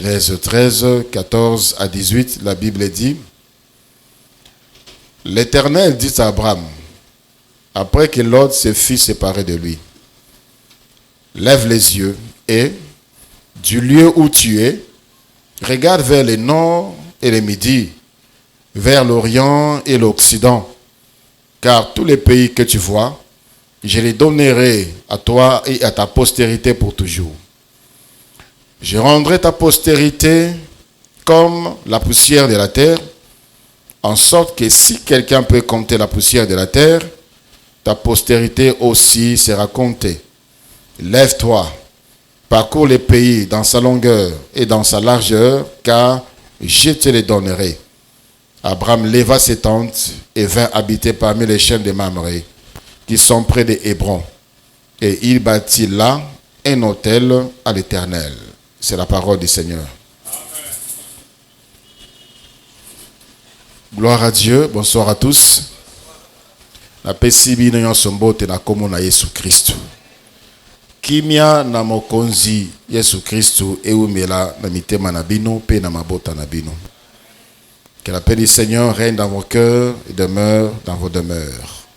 Genèse 13, 14 à 18, la Bible dit: L'Éternel dit à Abraham, après que Lot se fut séparé de lui: Lève les yeux et, du lieu où tu es, regarde vers le nord et le midi, vers l'Orient et l'Occident, car tous les pays que tu vois, je les donnerai à toi et à ta postérité pour toujours. Je rendrai ta postérité comme la poussière de la terre, en sorte que si quelqu'un peut compter la poussière de la terre, ta postérité aussi sera comptée. Lève-toi, parcours les pays dans sa longueur et dans sa largeur, car je te les donnerai. Abraham leva ses tentes et vint habiter parmi les chaînes de Mamré, qui sont près de Hébron. Et il bâtit là un autel à l'Éternel. C'est la parole du Seigneur. Amen. Gloire à Dieu. Bonsoir à tous. Na pesibi na yonsombo te na komo na Yesu Kristu. Kimia na mokonzi Yesu Kristu eumela na mitema na bino pe na mabota na bino. Que la paix du Seigneur règne dans vos cœurs et demeure dans vos demeures.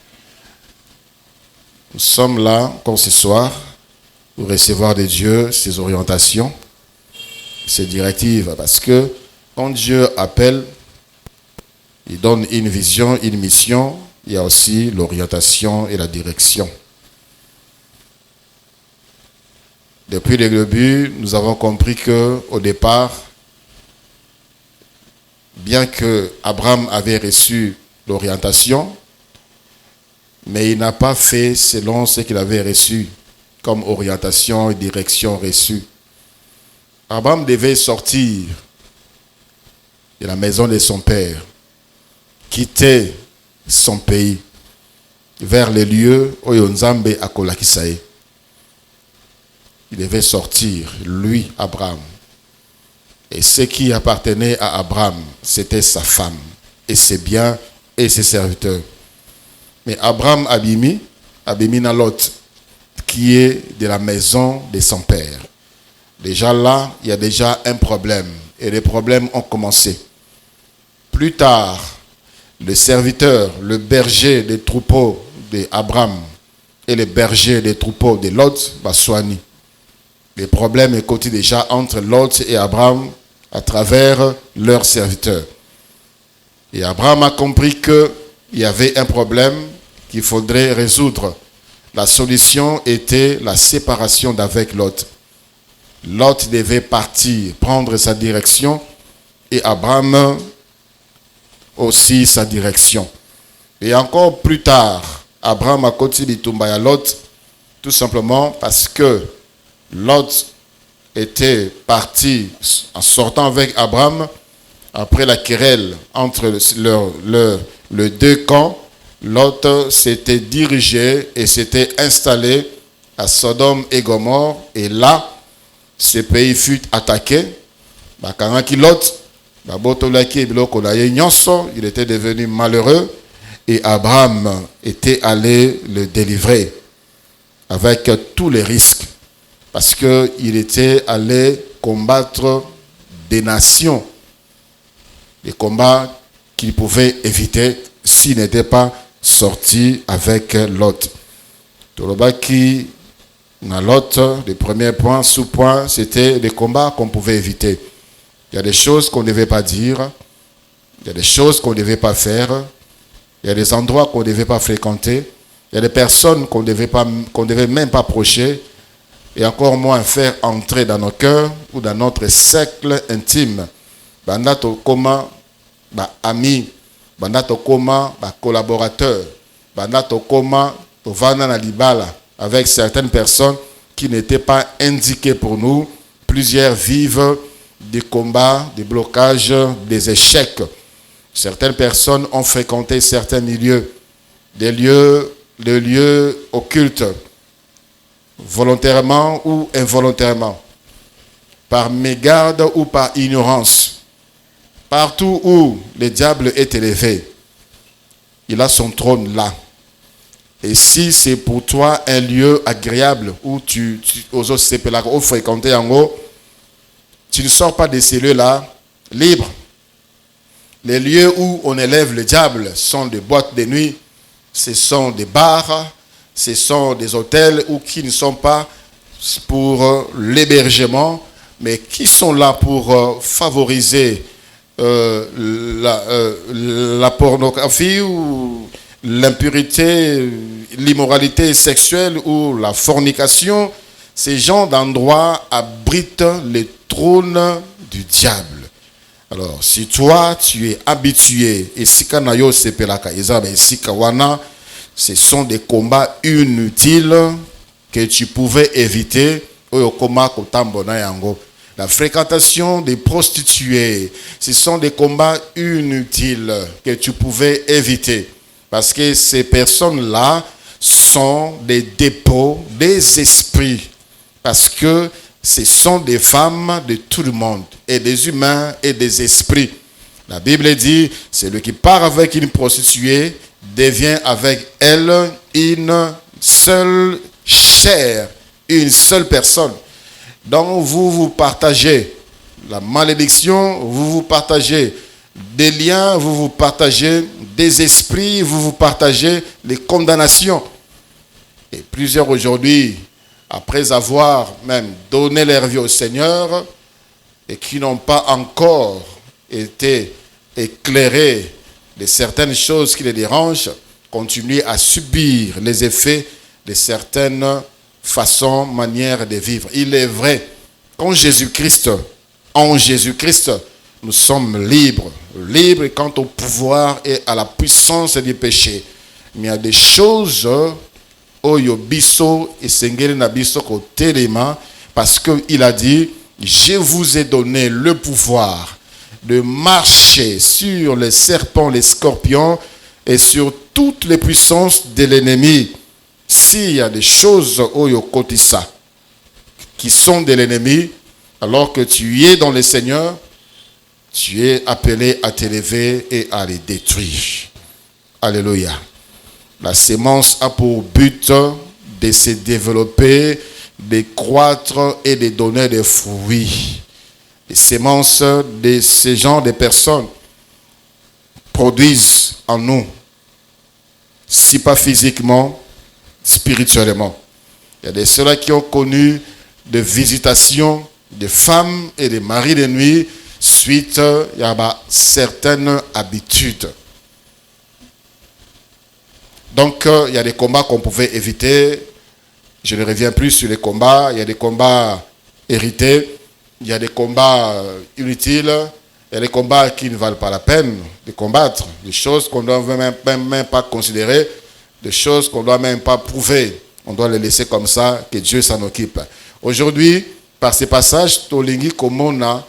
Nous sommes là, comme ce soir, pour recevoir de Dieu ses orientations, ses directives. Parce que quand Dieu appelle, il donne une vision, une mission, il y a aussi l'orientation et la direction. Depuis le début, nous avons compris qu'au départ, bien que Abraham avait reçu l'orientation, mais il n'a pas fait selon ce qu'il avait reçu comme orientation et direction reçue. Abraham devait sortir de la maison de son père, quitter son pays vers les lieux où Nzambe akolakisaye. Il devait sortir, lui, Abraham. Et ce qui appartenait à Abraham, c'était sa femme, et ses biens, et ses serviteurs. Mais Abraham abimi na Lot, qui est de la maison de son père. Déjà là, il y a déjà un problème. Et les problèmes ont commencé. Plus tard, le serviteur, le berger des troupeaux d'Abraham et le berger des troupeaux de Lot va soigner. Les problèmes continuent déjà entre Lot et Abraham à travers leurs serviteurs. Et Abraham a compris qu'il y avait un problème qu'il faudrait résoudre. La solution était la séparation d'avec Lot. Lot devait partir, prendre sa direction, et Abraham aussi sa direction. Et encore plus tard, Abraham a continué de tomber à Lot, tout simplement parce que Lot était parti en sortant avec Abraham après la querelle entre les deux camps. Lot s'était dirigé et s'était installé à Sodome et Gomorrhe, et là, ce pays fut attaqué. Il était devenu malheureux et Abraham était allé le délivrer avec tous les risques, parce qu'il était allé combattre des nations, des combats qu'il pouvait éviter s'il n'était pas sorti avec Lot. Tolobaki na Lot, le premier point, sous-point, c'était des combats qu'on pouvait éviter. Il y a des choses qu'on ne devait pas dire, il y a des choses qu'on ne devait pas faire, il y a des endroits qu'on ne devait pas fréquenter, il y a des personnes qu'on ne devait même pas approcher, et encore moins faire entrer dans nos cœurs ou dans notre cercle intime. Bandato koma ba ami, bandato koma ba collaborateur, bandato koma to vana na libala avec certaines personnes qui n'étaient pas indiquées pour nous. Plusieurs vivent des combats, des blocages, des échecs. Certaines personnes ont fréquenté certains lieux, des lieux occultes, volontairement ou involontairement, par mégarde ou par ignorance. Partout où le diable est élevé, il a son trône là. Et si c'est pour toi un lieu agréable où tu oses fréquenter en haut, Tu ne sors pas de ces lieux-là libres. Les lieux où on élève le diable sont des boîtes de nuit, ce sont des bars, ce sont des hôtels où qui ne sont pas pour l'hébergement, mais qui sont là pour favoriser la pornographie ou l'impurité, l'immoralité sexuelle ou la fornication. Ces genres d'endroits abritent les trônes du diable. Alors, si toi, tu es habitué, et si kanayo sepelaka, ce sont des combats inutiles que tu pouvais éviter. La fréquentation des prostituées, ce sont des combats inutiles que tu pouvais éviter. Parce que ces personnes-là sont des dépôts des esprits. Parce que ce sont des femmes de tout le monde, et des humains et des esprits. La Bible dit, celui qui part avec une prostituée devient avec elle une seule chair, une seule personne. Donc vous partagez la malédiction, vous partagez des liens, vous partagez des esprits, vous partagez les condamnations. Et plusieurs aujourd'hui, après avoir même donné leur vie au Seigneur et qui n'ont pas encore été éclairés de certaines choses qui les dérangent, continuent à subir les effets de certaines façons, manières de vivre. Il est vrai qu'en Jésus-Christ, nous sommes libres. Libres quant au pouvoir et à la puissance du péché. Mais il y a des choses oyo biso esengeli na biso ko telema, parce qu'il a dit, je vous ai donné le pouvoir de marcher sur les serpents, les scorpions et sur toutes les puissances de l'ennemi. S'il y a des choses oyo kotisa qui sont de l'ennemi, alors que tu es dans le Seigneur, tu es appelé à t'élever et à les détruire. Alléluia. La sémence a pour but de se développer, de croître et de donner des fruits. Les sémences de ce genre de personnes produisent en nous, si pas physiquement, spirituellement. Il y a des ceux-là qui ont connu des visitations de femmes et de maris de nuit suite à certaines habitudes. Donc, il y a des combats qu'on pouvait éviter. Je ne reviens plus sur les combats. Il y a des combats hérités. Il y a des combats inutiles. Il y a des combats qui ne valent pas la peine de combattre. Des choses qu'on ne doit même pas considérer. Des choses qu'on ne doit même pas prouver. On doit les laisser comme ça, que Dieu s'en occupe. Aujourd'hui, par ces passages, Tolingi Komona,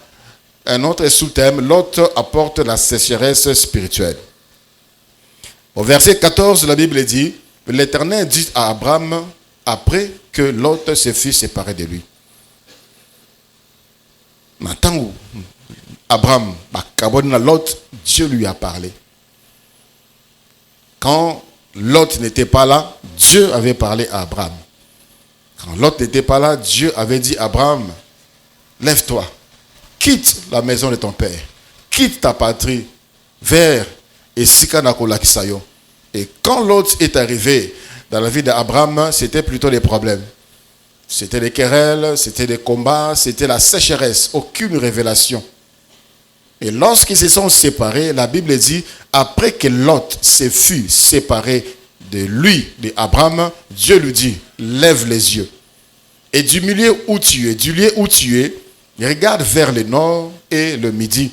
un autre sous-thème, l'autre apporte la sécheresse spirituelle. Au verset 14, la Bible dit, l'Éternel dit à Abraham, après que Lot se fut séparé de lui. Maintenant, Abraham, Lot, Dieu lui a parlé. Quand Lot n'était pas là, Dieu avait parlé à Abraham. Quand Lot n'était pas là, Dieu avait dit à Abraham, lève-toi, quitte la maison de ton père, quitte ta patrie, vers et Sikanakolaksayo. Et quand Lot est arrivé dans la vie d'Abraham, c'était plutôt des problèmes. C'était des querelles, c'était des combats, c'était la sécheresse, aucune révélation. Et lorsqu'ils se sont séparés, la Bible dit, après que Lot se fut séparé de lui, d'Abraham, Dieu lui dit, lève les yeux. Et du milieu où tu es, regarde vers le nord et le midi.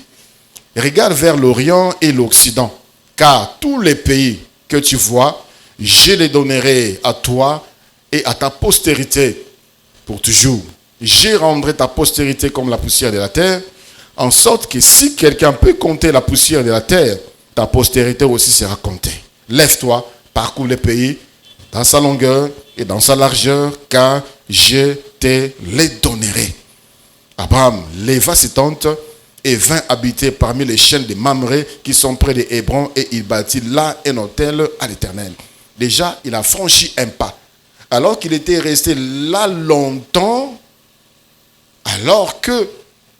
Regarde vers l'Orient et l'Occident. Car tous les pays que tu vois, je les donnerai à toi et à ta postérité pour toujours. Je rendrai ta postérité comme la poussière de la terre, en sorte que si quelqu'un peut compter la poussière de la terre, ta postérité aussi sera comptée. Lève-toi, parcours les pays dans sa longueur et dans sa largeur, car je te les donnerai. Abraham leva ses tentes et vint habiter parmi les chaînes de Mamré qui sont près de Hébron, et il bâtit là un autel à l'Éternel. Déjà, il a franchi un pas. Alors qu'il était resté là longtemps, alors que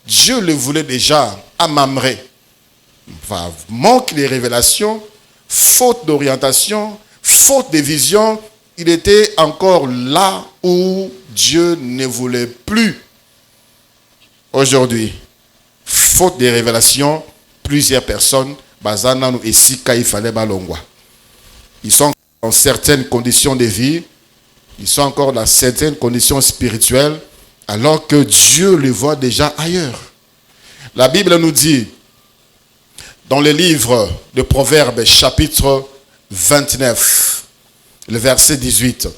Dieu le voulait déjà à Mamré. Enfin, manque de révélations, faute d'orientation, faute de vision, il était encore là où Dieu ne voulait plus. Aujourd'hui, faute de révélations, plusieurs personnes, Bazana et Sika, il fallait balongwa. Ils sont dans certaines conditions de vie, ils sont encore dans certaines conditions spirituelles, alors que Dieu les voit déjà ailleurs. La Bible nous dit, dans le livre de Proverbes, chapitre 29, le verset 18.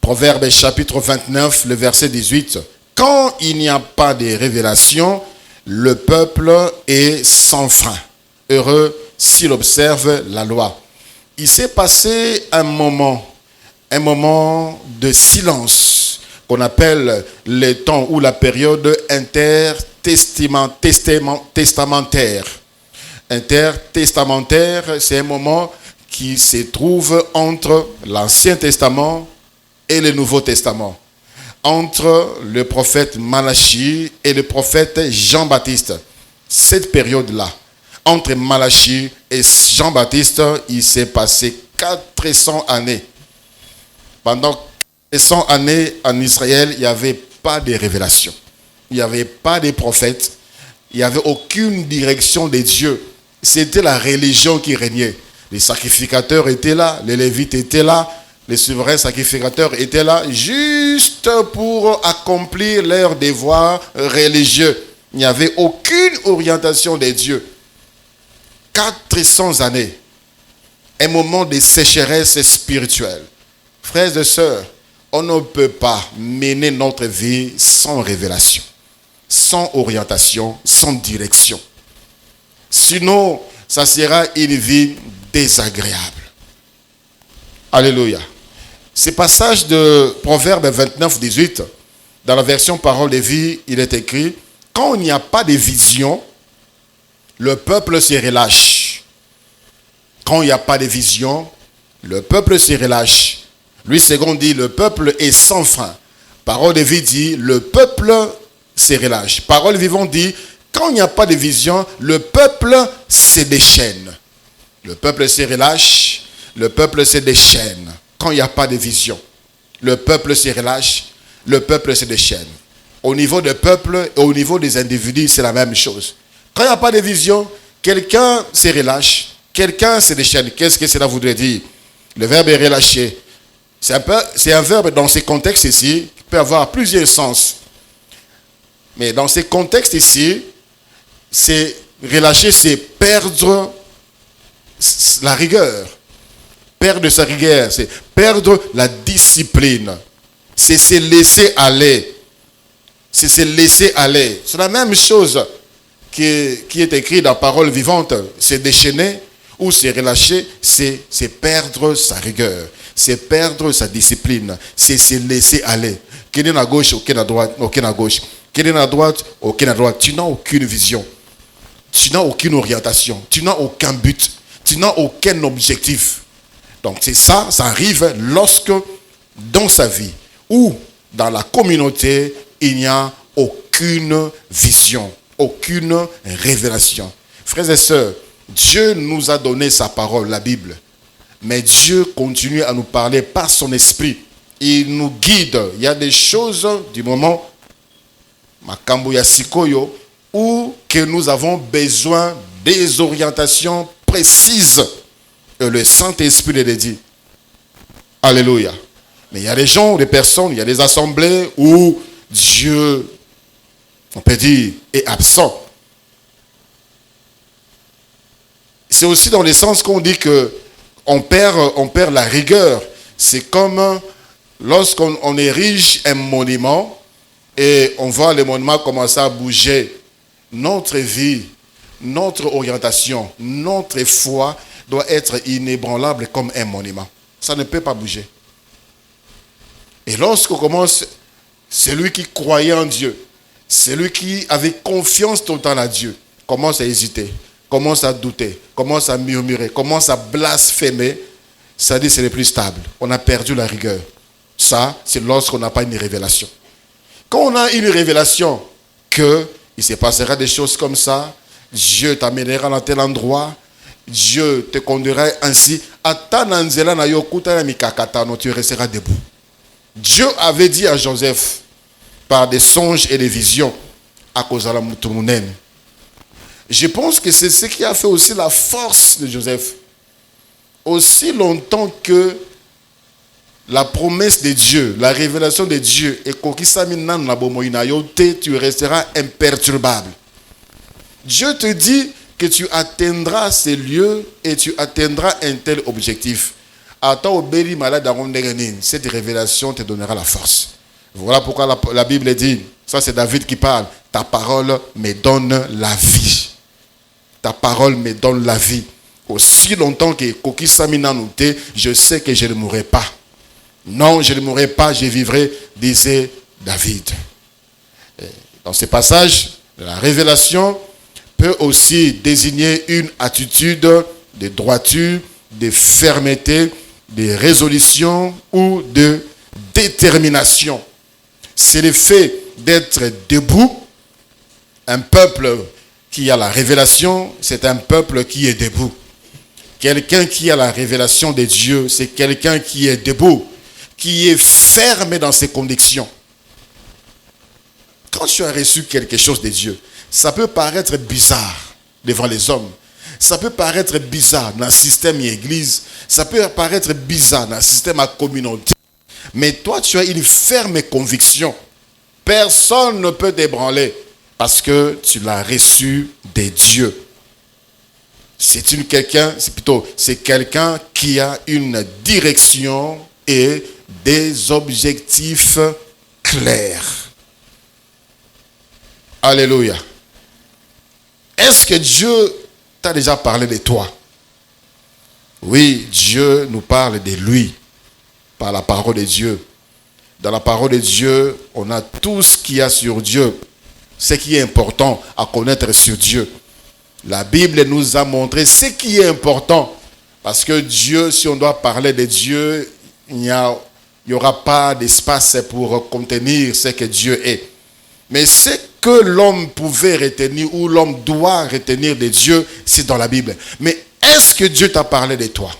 Proverbes, chapitre 29, le verset 18. Quand il n'y a pas de révélation, le peuple est sans frein. Heureux s'il observe la loi. Il s'est passé un moment de silence qu'on appelle le temps ou la période intertestamentaire. Intertestamentaire, c'est un moment qui se trouve entre l'Ancien Testament et le Nouveau Testament. Entre le prophète Malachie et le prophète Jean-Baptiste. Cette période-là, entre Malachie et Jean-Baptiste, il s'est passé 400 années. Pendant 400 années en Israël, il n'y avait pas de révélation. Il n'y avait pas de prophètes. Il n'y avait aucune direction de Dieu. C'était la religion qui régnait. Les sacrificateurs étaient là, les lévites étaient là, les souverains sacrificateurs étaient là, juste pour accomplir leurs devoirs religieux. Il n'y avait aucune orientation de Dieu. 400 années. Un moment de sécheresse spirituelle. Frères et sœurs, on ne peut pas mener notre vie sans révélation, sans orientation, sans direction. Sinon, ça sera une vie désagréable. Alléluia. Ce passage de Proverbe 29, 18, dans la version Parole de vie, il est écrit, quand il n'y a pas de vision, le peuple se relâche. Quand il n'y a pas de vision, le peuple se relâche. Louis II dit, le peuple est sans frein. Parole de vie dit, le peuple se relâche. Parole vivante dit, quand il n'y a pas de vision, le peuple se déchaîne. Le peuple se relâche, le peuple se déchaîne. Quand il n'y a pas de vision, le peuple se relâche, le peuple se déchaîne. Au niveau des peuples et au niveau des individus, c'est la même chose. Quand il n'y a pas de vision, quelqu'un se relâche, quelqu'un se déchaîne. Qu'est-ce que cela voudrait dire? Le verbe est relâché. C'est un verbe dans ces contextes ici qui peut avoir plusieurs sens. Mais dans ces contextes ici, c'est relâcher, c'est perdre la rigueur. Perdre sa rigueur, c'est perdre la discipline. C'est se laisser aller. C'est se laisser aller. C'est la même chose qui est écrit dans Parole vivante. C'est déchaîner ou c'est relâcher, c'est perdre sa rigueur. C'est perdre sa discipline. C'est se laisser aller. Qui est à gauche, aucun à droite, aucun à gauche. Qui est à droite, aucun à droite. Tu n'as aucune vision. Tu n'as aucune orientation. Tu n'as aucun but. Tu n'as aucun objectif. Donc c'est ça, ça arrive lorsque dans sa vie ou dans la communauté, il n'y a aucune vision, aucune révélation. Frères et sœurs, Dieu nous a donné sa parole, la Bible. Mais Dieu continue à nous parler par son esprit. Il nous guide. Il y a des choses du moment, Makambo ya Sikoyo, où que nous avons besoin des orientations précises. Et le Saint-Esprit les dit. Alléluia. Mais il y a des gens, des personnes, il y a des assemblées où Dieu, on peut dire, est absent. C'est aussi dans le sens qu'on dit que on perd la rigueur. C'est comme lorsqu'on érige un monument et on voit le monument commencer à bouger. Notre vie, notre orientation, notre foi doit être inébranlable comme un monument. Ça ne peut pas bouger. Et lorsqu'on commence, celui qui croyait en Dieu, celui qui avait confiance totale à Dieu, commence à hésiter, commence à douter, commence à murmurer, commence à blasphémer, ça dit que c'est le plus stable. On a perdu la rigueur. Ça, c'est lorsqu'on n'a pas une révélation. Quand on a une révélation qu'il Il se passera des choses comme ça. Dieu t'amènera dans tel endroit. Dieu te conduira ainsi. Tu resteras debout. Dieu avait dit à Joseph, par des songes et des visions, à cause de la moutoumounen. Je pense que c'est ce qui a fait aussi la force de Joseph. Aussi longtemps que la promesse de Dieu, la révélation de Dieu, et tu resteras imperturbable. Dieu te dit que tu atteindras ces lieux et tu atteindras un tel objectif. Cette révélation te donnera la force. Voilà pourquoi la Bible dit, ça c'est David qui parle, ta parole me donne la vie. Ta parole me donne la vie. Aussi longtemps que Koki Samina Nouté, je sais que je ne mourrai pas. Non, je ne mourrai pas, je vivrai, disait David. Dans ce passage, la révélation peut aussi désigner une attitude de droiture, de fermeté, de résolution ou de détermination. C'est le fait d'être debout. Un peuple qui a la révélation, c'est un peuple qui est debout. Quelqu'un qui a la révélation de Dieu, c'est quelqu'un qui est debout, qui est ferme dans ses convictions. Quand tu as reçu quelque chose de Dieu, ça peut paraître bizarre devant les hommes. Ça peut paraître bizarre dans le système église. Ça peut paraître bizarre dans le système à communauté. Mais toi, tu as une ferme conviction. Personne ne peut t'ébranler parce que tu l'as reçu de Dieu. C'est quelqu'un qui a une direction et des objectifs clairs. Alléluia. Est-ce que Dieu t'a déjà parlé de toi? Oui, Dieu nous parle de lui par la parole de Dieu. Dans la parole de Dieu, on a tout ce qu'il y a sur Dieu. Ce qui est important à connaître sur Dieu. La Bible nous a montré ce qui est important. Parce que Dieu, si on doit parler de Dieu, il n'y aura pas d'espace pour contenir ce que Dieu est. Mais ce que l'homme pouvait retenir ou l'homme doit retenir de Dieu, c'est dans la Bible. Mais est-ce que Dieu t'a parlé de toi?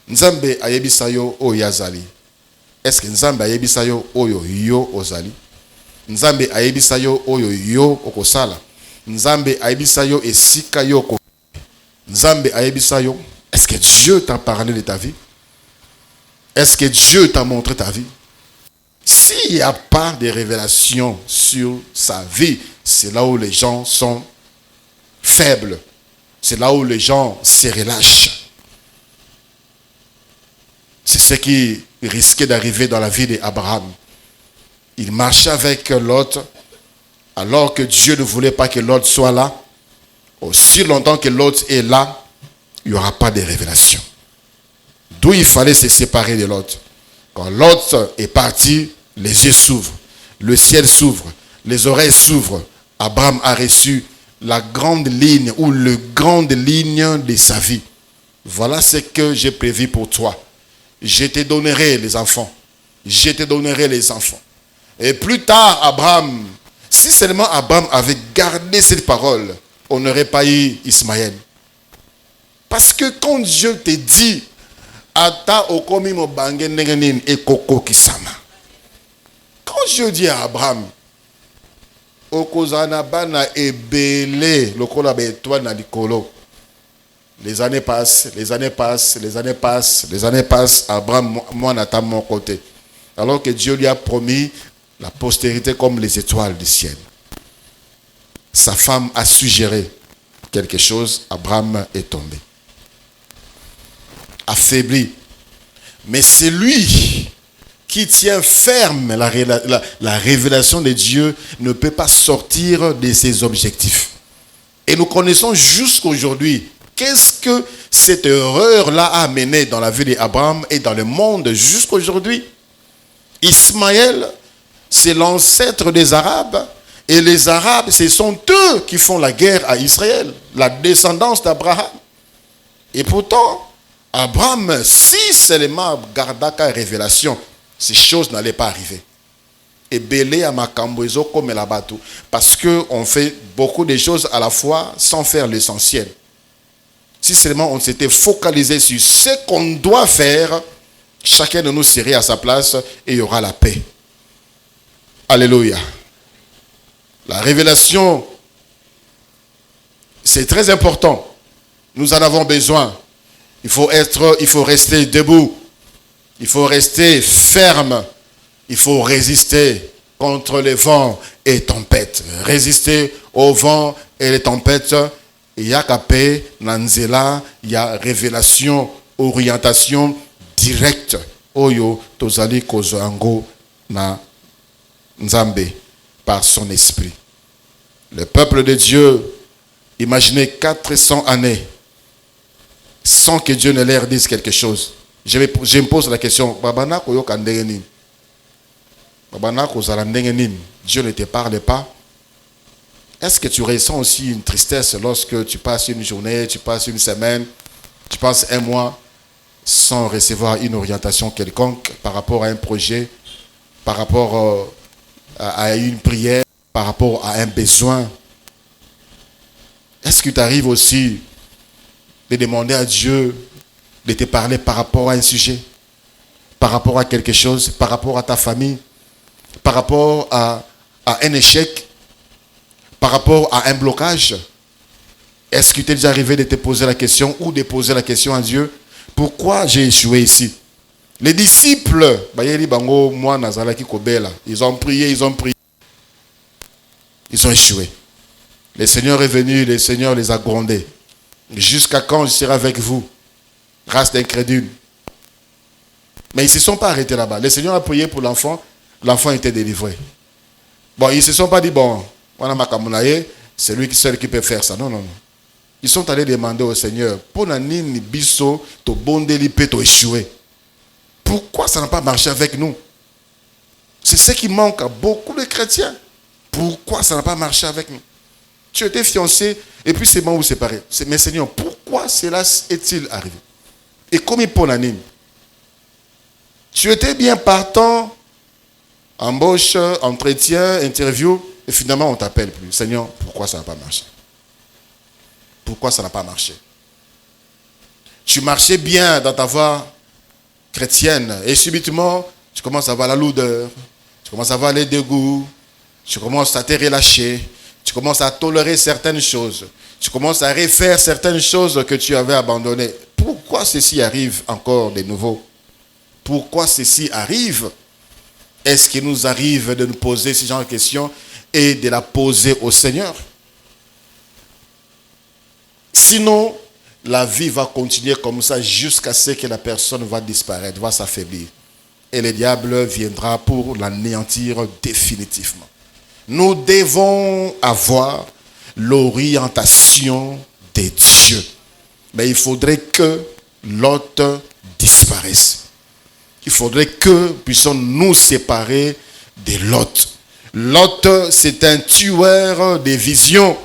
Nzambe ayebisayo o yazali. Est-ce que Nzambe ayebisayo oyo yo ozali? Nzambe ayebisayo oyo yo okosala. Nzambe ayebisayo esika yo ko. Nzambe ayebisayo. Est-ce que Dieu t'a parlé de ta vie? Est-ce que Dieu t'a montré ta vie? S'il n'y a pas de révélation sur sa vie, c'est là où les gens sont faibles. C'est là où les gens se relâchent. C'est ce qui risquait d'arriver dans la vie d'Abraham. Il marchait avec Lot, alors que Dieu ne voulait pas que Lot soit là. Aussi longtemps que Lot est là, il n'y aura pas de révélation. D'où il fallait se séparer de Lot. Quand Lot est parti, les yeux s'ouvrent, le ciel s'ouvre, les oreilles s'ouvrent. Abraham a reçu la grande ligne ou le grande ligne de sa vie. Voilà ce que j'ai prévu pour toi. Je te donnerai les enfants. Je te donnerai les enfants. Et plus tard, Abraham, si seulement Abraham avait gardé cette parole, on n'aurait pas eu Ismaël. Parce que quand Dieu te dit, Ata okomi mo bange nengenin ekoko kisama. Quand Dieu dit à Abraham, Okozana bana ebele lokola beto na likolo. Les années passent, les années passent, les années passent, les années passent. Abraham, moi, n'attends mon côté. Alors que Dieu lui a promis la postérité comme les étoiles du ciel. Sa femme a suggéré quelque chose. Abraham est tombé. Affaibli. Mais c'est lui qui tient ferme la révélation de Dieu ne peut pas sortir de ses objectifs. Et nous connaissons jusqu'aujourd'hui qu'est-ce que cette erreur-là a amené dans la vie d'Abraham et dans le monde jusqu'aujourd'hui. Ismaël, c'est l'ancêtre des Arabes. Et les Arabes, ce sont eux qui font la guerre à Israël, la descendance d'Abraham. Et pourtant, Abraham, si seulement gardait la révélation, ces choses n'allaient pas arriver. et belé à makambo comme la bateau. Parce qu'on fait beaucoup de choses à la fois sans faire l'essentiel. Si seulement on s'était focalisé sur ce qu'on doit faire, chacun de nous serait à sa place et il y aura la paix. Alléluia. La révélation, c'est très important. Nous en avons besoin. Il faut rester debout. Il faut rester ferme. Il faut résister contre les vents et tempêtes. Résister aux vents et les tempêtes. Il y a paix, nanzela, il y a révélation, orientation directe. Oyo tozali kozoango na Nzambe par son esprit. Le peuple de Dieu, imaginez 400 années sans que Dieu ne leur dise quelque chose. Je me pose la question, Dieu ne te parle pas. Est-ce que tu ressens aussi une tristesse lorsque tu passes une journée, tu passes une semaine, tu passes un mois sans recevoir une orientation quelconque par rapport à un projet, par rapport à une prière, par rapport à un besoin? Est-ce qu'il t'arrive aussi de demander à Dieu de te parler par rapport à un sujet, par rapport à quelque chose, par rapport à ta famille, par rapport à un échec, par rapport à un blocage? Est-ce qu'il t'est déjà arrivé de te poser la question ou de poser la question à Dieu? Pourquoi j'ai échoué ici? Les disciples, ils ont prié, ils ont échoué. Le Seigneur est venu, le Seigneur les a grondés. Jusqu'à quand je serai avec vous, race d'incrédules? Mais ils ne se sont pas arrêtés là-bas. Le Seigneur a prié pour l'enfant, l'enfant était délivré. Bon, ils ne se sont pas dit, bon, c'est lui seul qui peut faire ça. Non, non, non. Ils sont allés demander au Seigneur, pourquoi ça n'a pas marché avec nous? C'est ce qui manque à beaucoup de chrétiens. Pourquoi ça n'a pas marché avec nous? Tu étais fiancé et puis c'est bon, vous séparez. Mais Seigneur, pourquoi cela est-il arrivé? Et comme il peut l'anime, tu étais bien partant, embauche, entretien, interview, et finalement on t'appelle plus. Seigneur, pourquoi ça n'a pas marché? Pourquoi ça n'a pas marché? Tu marchais bien dans ta voie chrétienne et subitement, tu commences à avoir la lourdeur, tu commences à avoir les dégoûts, tu commences à te relâcher, tu commences à tolérer certaines choses, tu commences à refaire certaines choses que tu avais abandonnées. Pourquoi ceci arrive encore de nouveau? Pourquoi ceci arrive? Est-ce qu'il nous arrive de nous poser ce genre de questions et de la poser au Seigneur? Sinon, la vie va continuer comme ça jusqu'à ce que la personne va disparaître, va s'affaiblir. Et le diable viendra pour l'anéantir définitivement. Nous devons avoir l'orientation de Dieu. Mais il faudrait que Lot disparaisse. Il faudrait que nous puissions nous séparer de Lot. Lot, c'est un tueur des visions.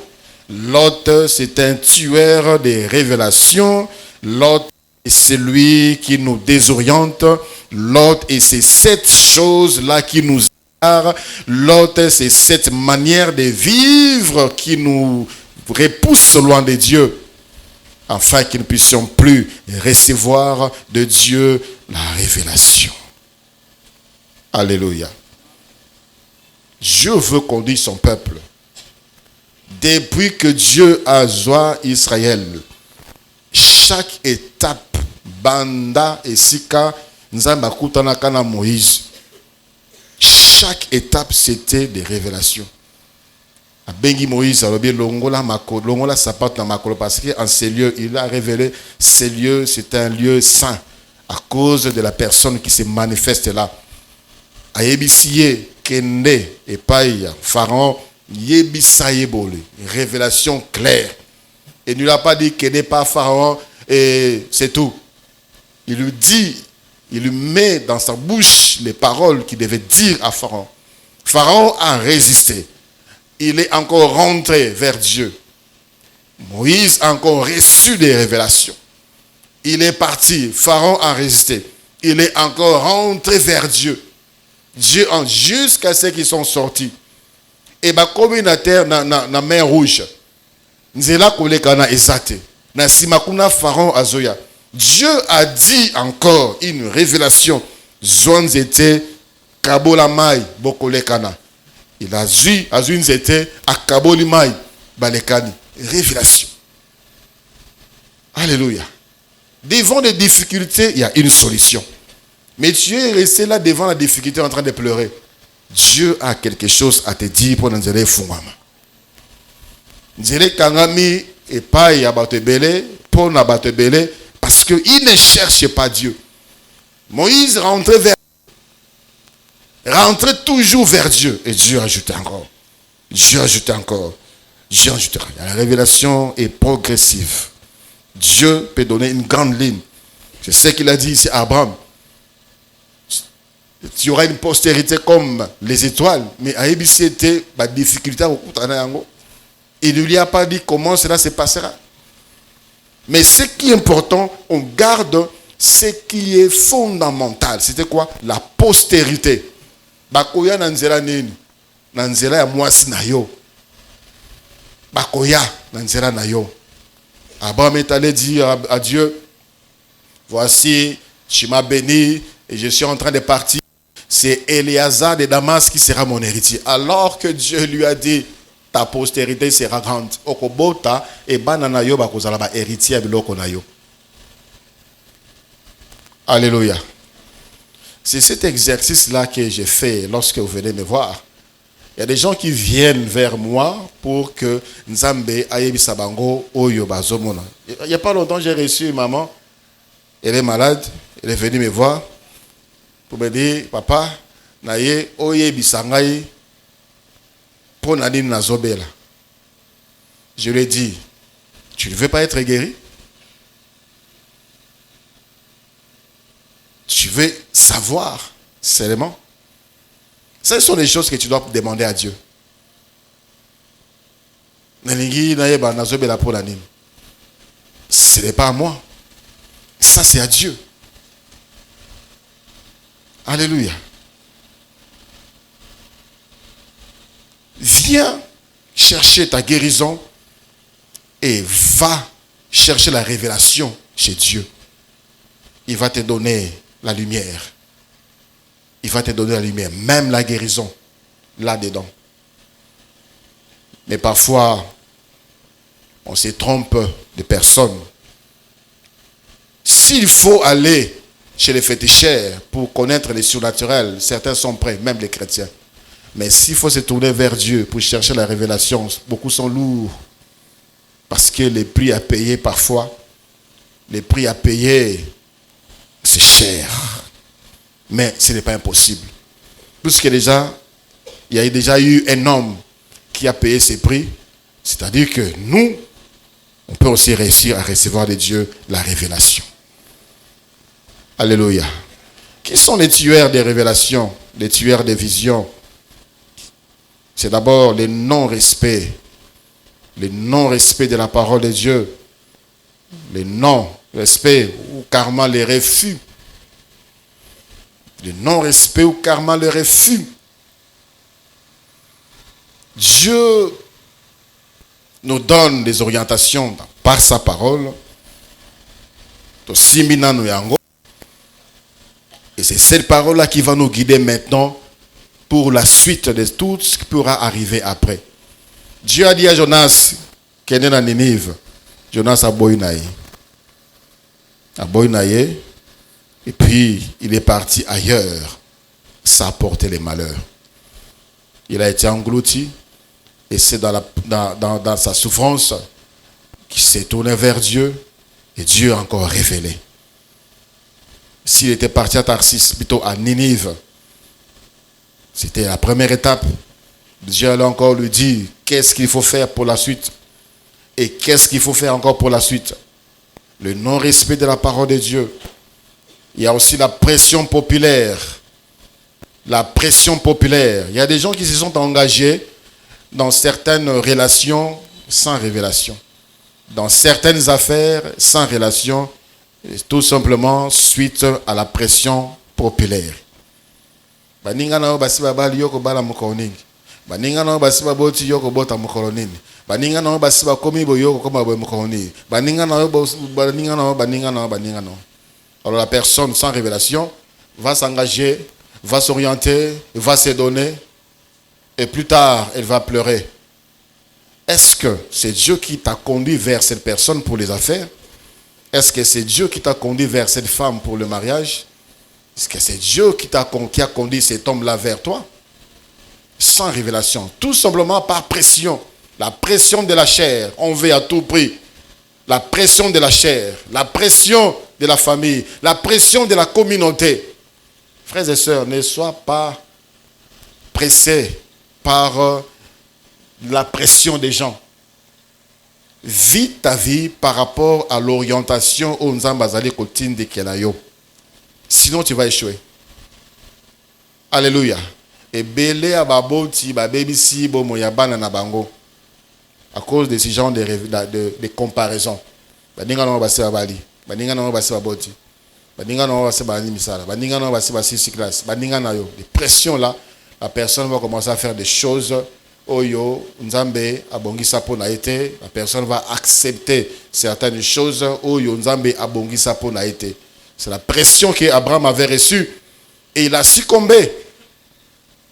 Lot, c'est un tueur des révélations. Lot est celui qui nous désoriente. Lot, et c'est cette chose-là qui nous égare. Lot, c'est cette manière de vivre qui nous repousse loin de Dieu, afin que nous ne puissions plus recevoir de Dieu la révélation. Alléluia. Dieu veut conduire son peuple. Depuis que Dieu a joint Israël, chaque étape, Banda et Sika, Nzambakoutanakana Moïse, chaque étape c'était des révélations. Bengi Moïse a dit longola sapat na makolo parce qu'en ces lieux, il a révélé ces lieux, c'est un lieu saint à cause de la personne qui se manifeste là. Ayebisie kende et païa Pharaon yebisaïebole, révélation claire. Et il ne l'a pas dit qu'il n'est pas Pharaon et c'est tout. Il lui dit, il lui met dans sa bouche les paroles qu'il devait dire à Pharaon. Pharaon a résisté. Il est encore rentré vers Dieu. Moïse a encore reçu des révélations. Il est parti. Pharaon a résisté. Il est encore rentré vers Dieu. Dieu entre jusqu'à ce qu'ils sont sortis. Et bah comme na terre na mer rouge. Nzela kolekana ezate. Na simakuna Pharaon azoya. Dieu a dit encore une révélation. Zones étaient kabolamai bokolekana. Il a dit azunes étaient à kabolimai balekani. Révélation. Alléluia. Devant les difficultés, il y a une solution. Mais tu es resté là devant la difficulté en train de pleurer. Dieu a quelque chose à te dire pour nous aider fungama. Nzele kangami et pas ya batebele pour na batebele parce que il ne cherche pas Dieu. Moïse rentrait toujours vers Dieu et Dieu ajoutait encore. Dieu ajoutait encore. Dieu ajoutera. La révélation est progressive. Dieu peut donner une grande ligne. C'est ce qu'il a dit ici à Abraham. Tu auras une postérité comme les étoiles. Mais à Ebisi était la difficulté. Il ne lui a pas dit comment cela se passera. Mais ce qui est important, on garde ce qui est fondamental. C'était quoi? La postérité. Bakoya nanzela nini? Nanzela ya mwasi na yo. Bakoya nanzela na yo. Abraham est allé dire à Dieu, voici, tu m'as béni et je suis en train de partir. C'est Éléazar de Damas qui sera mon héritier. Alors que Dieu lui a dit, ta postérité sera grande. Okobota et banana yo bakozala ba héritier biloko na yo. Alléluia. C'est cet exercice-là que j'ai fait lorsque vous venez me voir. Il y a des gens qui viennent vers moi pour que Nzambe ayebi sabango oyo bazomona. Il n'y a pas longtemps, j'ai reçu une maman. Elle est malade. Elle est venue me voir pour me dire, papa, naye oyebi sangai pour nadine nazobela. Je lui ai dit, tu ne veux pas être guéri? Tu veux savoir seulement? Ce sont des choses que tu dois demander à Dieu. Ce n'est pas à moi. Ça, c'est à Dieu. Alléluia. Viens chercher ta guérison et va chercher la révélation chez Dieu. Il va te donner la lumière. Il va te donner la lumière, même la guérison, là-dedans. Mais parfois, on se trompe de personnes. S'il faut aller chez les féticheurs pour connaître les surnaturels, certains sont prêts, même les chrétiens. Mais s'il faut se tourner vers Dieu pour chercher la révélation, beaucoup sont lourds. Parce que les prix à payer parfois, les prix à payer, c'est cher. Mais ce n'est pas impossible. Puisque déjà, il y a déjà eu un homme qui a payé ses prix. C'est-à-dire que nous, on peut aussi réussir à recevoir de Dieu la révélation. Alléluia. Qui sont les tueurs des révélations, les tueurs des visions? C'est d'abord le non-respect. Le non-respect de la parole de Dieu. Le non-respect ou carrément les refus. Le non-respect ou carrément le refus. Dieu nous donne des orientations par sa parole. Et c'est cette parole-là qui va nous guider maintenant pour la suite de tout ce qui pourra arriver après. Dieu a dit à Jonas, qu'il est dans Ninive. Jonas a boynaï. Et puis, il est parti ailleurs. Ça a porté les malheurs. Il a été englouti. Et c'est dans sa souffrance qu'il s'est tourné vers Dieu. Et Dieu a encore révélé. S'il était parti à Tarsis, plutôt à Ninive, c'était la première étape. Dieu allait encore lui dire qu'est-ce qu'il faut faire pour la suite. Et qu'est-ce qu'il faut faire encore pour la suite. Le non-respect de la parole de Dieu. Il y a aussi la pression populaire. La pression populaire. Il y a des gens qui se sont engagés dans certaines relations sans révélation. Dans certaines affaires sans relation. Tout simplement suite à la pression populaire. Baninga na basi babali yoko bala mokolo nini. Baninga na basi baboti yoko bota mokolo nini. Baninga na basi bakomi boyoko koma boy mokolo nini. Baninga na baninga na. Alors la personne sans révélation va s'engager, va s'orienter, va se donner et plus tard elle va pleurer. Est-ce que c'est Dieu qui t'a conduit vers cette personne pour les affaires? Est-ce que c'est Dieu qui t'a conduit vers cette femme pour le mariage? Est-ce que c'est Dieu qui a conduit cet homme-là vers toi? Sans révélation. Tout simplement par pression. La pression de la chair. On veut à tout prix. La pression de la chair. La pression de la famille. La pression de la communauté. Frères et sœurs, ne sois pas pressés par la pression des gens. Vis ta vie par rapport à l'orientation au Nzambazali Kotine de Kelayo. Sinon tu vas échouer. Alléluia. Et belé à baboti, babébisi, bomoyabana na bango. À cause de ce genre de comparaison. Baninga no basi babali. Baninga no basi baboti. Baninga no basi bani misala. Baninga no basi basi classe. Baninga na yo. Les pressions là, la personne va commencer à faire des choses. Oyo, Nzambe abongisa po na été. La personne va accepter certaines choses. Oyo, Nzambe abongisa po na été. C'est la pression qu'Abraham avait reçue. Et il a succombé.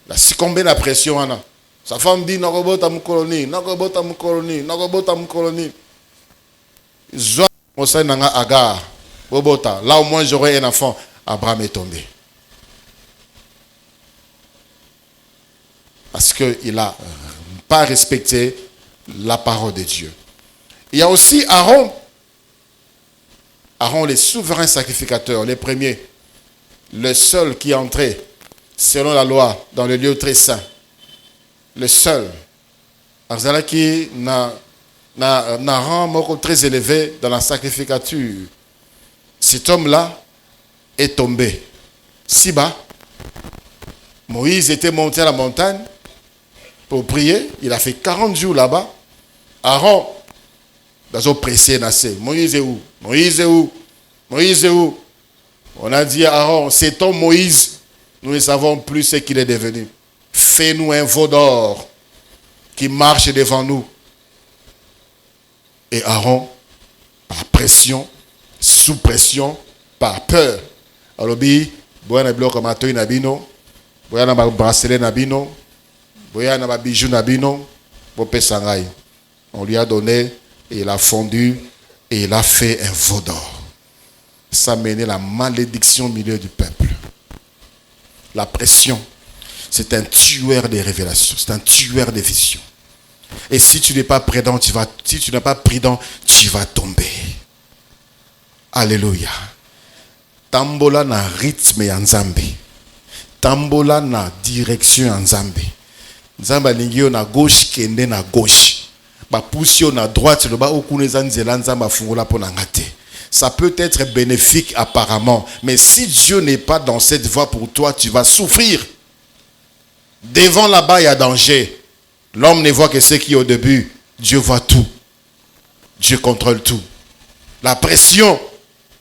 Il a succombé à la pression. Anna. Sa femme dit, Nakobota moukoloni, Nakobota moukoloni, Nakobota moukoloni. Zoa Moussa Nanga Agar. Bobota. Là au moins j'aurai un enfant. Abraham est tombé. Parce qu'il n'a pas respecté la parole de Dieu. Il y a aussi Aaron. Aaron, les souverains sacrificateurs, les premiers. Le seul qui est entré, selon la loi, dans le lieu très saint. Le seul. Arzala qui n'a rang moko très élevé dans la sacrificature. Cet homme-là est tombé. Si bas. Moïse était monté à la montagne pour prier. Il a fait 40 jours là-bas. Aaron, dans un pressé nassé. Moïse est où? Moïse est où? Moïse est où? On a dit à Aaron, c'est ton Moïse. Nous ne savons plus ce qu'il est devenu. Fais-nous un veau d'or qui marche devant nous. Et Aaron, par pression, sous pression, par peur. Alors, boya bloc comme atoy nabino, boya na bracelet nabino, boya na bijou nabino, bopé sangai. On lui a donné et il a fondu et il a fait un veau d'or. Ça a mené la malédiction au milieu du peuple. La pression, c'est un tueur des révélations, c'est un tueur des visions. Et si tu n'es pas prudent, si tu n'es pas prudent, tu vas tomber. Alléluia. Tambola na rythme ya Nzambe. Tambola na direction ya Nzambe. Nzambe lingio na gauche kende na gauche. Ba poussio na droite le ba okuneza nzela Nzamba fungola pona ngate. Ça peut être bénéfique apparemment, mais si Dieu n'est pas dans cette voie pour toi, tu vas souffrir. Devant là-bas, il y a danger. L'homme ne voit que ce qui est au début. Dieu voit tout. Dieu contrôle tout. La pression,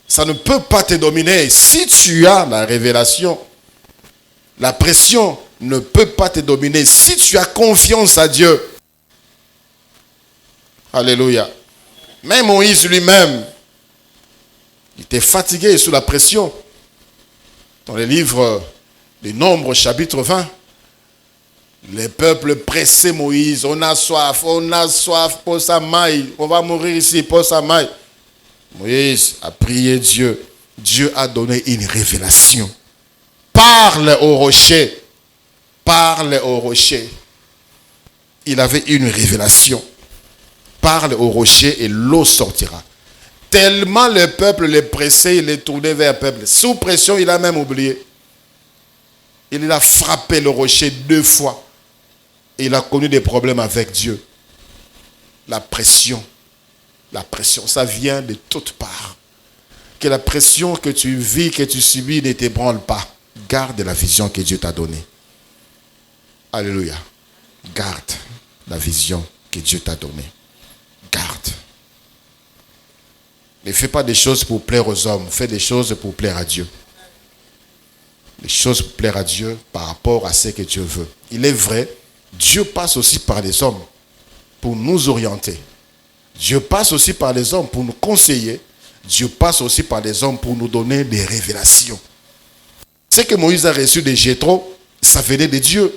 ça ne peut pas te dominer. Si tu as la révélation, la pression ne peut pas te dominer. Si tu as confiance à Dieu. Alléluia. Même Moïse lui-même, il était fatigué sous la pression. Dans le livre des Nombres, chapitre 20, les peuples pressaient Moïse. On a soif pour sa maille. On va mourir ici pour sa maille. Moïse a prié Dieu. Dieu a donné une révélation. Parle au rocher. Parle au rocher. Il avait une révélation. Parle au rocher et l'eau sortira. Tellement le peuple le pressait, il est tourné vers le peuple. Sous pression, il a même oublié. Il a frappé le rocher 2 fois. Et il a connu des problèmes avec Dieu. La pression, ça vient de toutes parts. Que la pression que tu vis, que tu subis ne t'ébranle pas. Garde la vision que Dieu t'a donnée. Alléluia. Garde la vision que Dieu t'a donnée. Garde. Ne fais pas des choses pour plaire aux hommes. Fais des choses pour plaire à Dieu. les choses plaire à Dieu par rapport à ce que Dieu veut. Il est vrai, Dieu passe aussi par les hommes pour nous orienter. Dieu passe aussi par les hommes pour nous conseiller. Dieu passe aussi par les hommes pour nous donner des révélations. Ce que Moïse a reçu de Jéthro, ça venait de Dieu.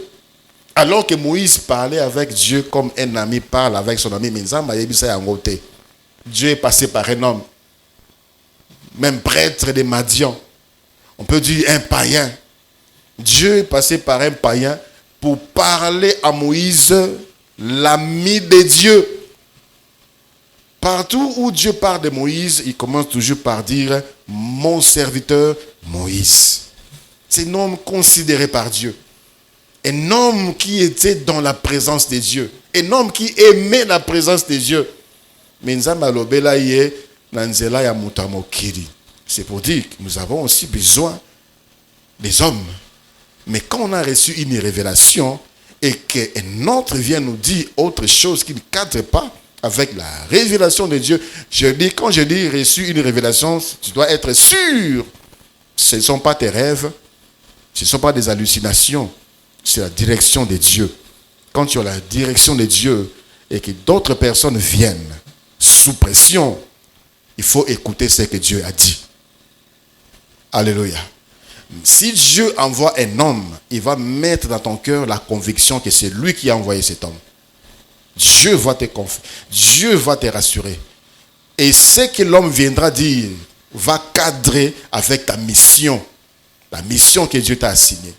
Alors que Moïse parlait avec Dieu comme un ami parle avec son ami, Dieu est passé par un homme, même prêtre de Madian. On peut dire un païen. Dieu est passé par un païen pour parler à Moïse, l'ami de Dieu. Partout où Dieu parle de Moïse, il commence toujours par dire « mon serviteur Moïse ». C'est un homme considéré par Dieu. Un homme qui était dans la présence de Dieu. Un homme qui aimait la présence de Dieu. C'est pour dire que nous avons aussi besoin des hommes. Mais quand on a reçu une révélation et qu'un autre vient nous dire autre chose qui ne cadre pas avec la révélation de Dieu, quand je dis reçu une révélation, tu dois être sûr. Ce ne sont pas tes rêves, ce ne sont pas des hallucinations, c'est la direction de Dieu. Quand tu as la direction de Dieu et que d'autres personnes viennent sous pression, il faut écouter ce que Dieu a dit. Alléluia. Si Dieu envoie un homme, il va mettre dans ton cœur la conviction que c'est lui qui a envoyé cet homme. Dieu va te confier, Dieu va te rassurer. Et ce que l'homme viendra dire va cadrer avec ta mission, la mission que Dieu t'a assignée.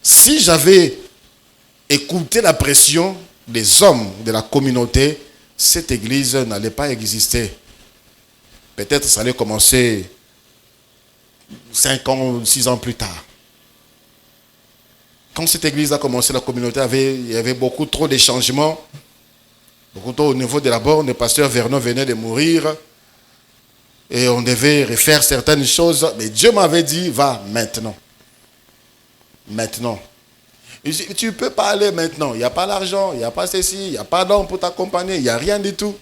Si j'avais écouté la pression des hommes de la communauté, cette église n'allait pas exister. Peut-être ça allait commencer 5 ans, 6 ans plus tard. Quand cette église a commencé, la communauté il y avait beaucoup trop de changements. Beaucoup trop au niveau de la borne, le pasteur Vernon venait de mourir. Et on devait refaire certaines choses. Mais Dieu m'avait dit, va maintenant. Maintenant. Tu ne peux pas aller maintenant. Il n'y a pas l'argent, il n'y a pas ceci, il n'y a pas d'homme pour t'accompagner, il n'y a rien du tout.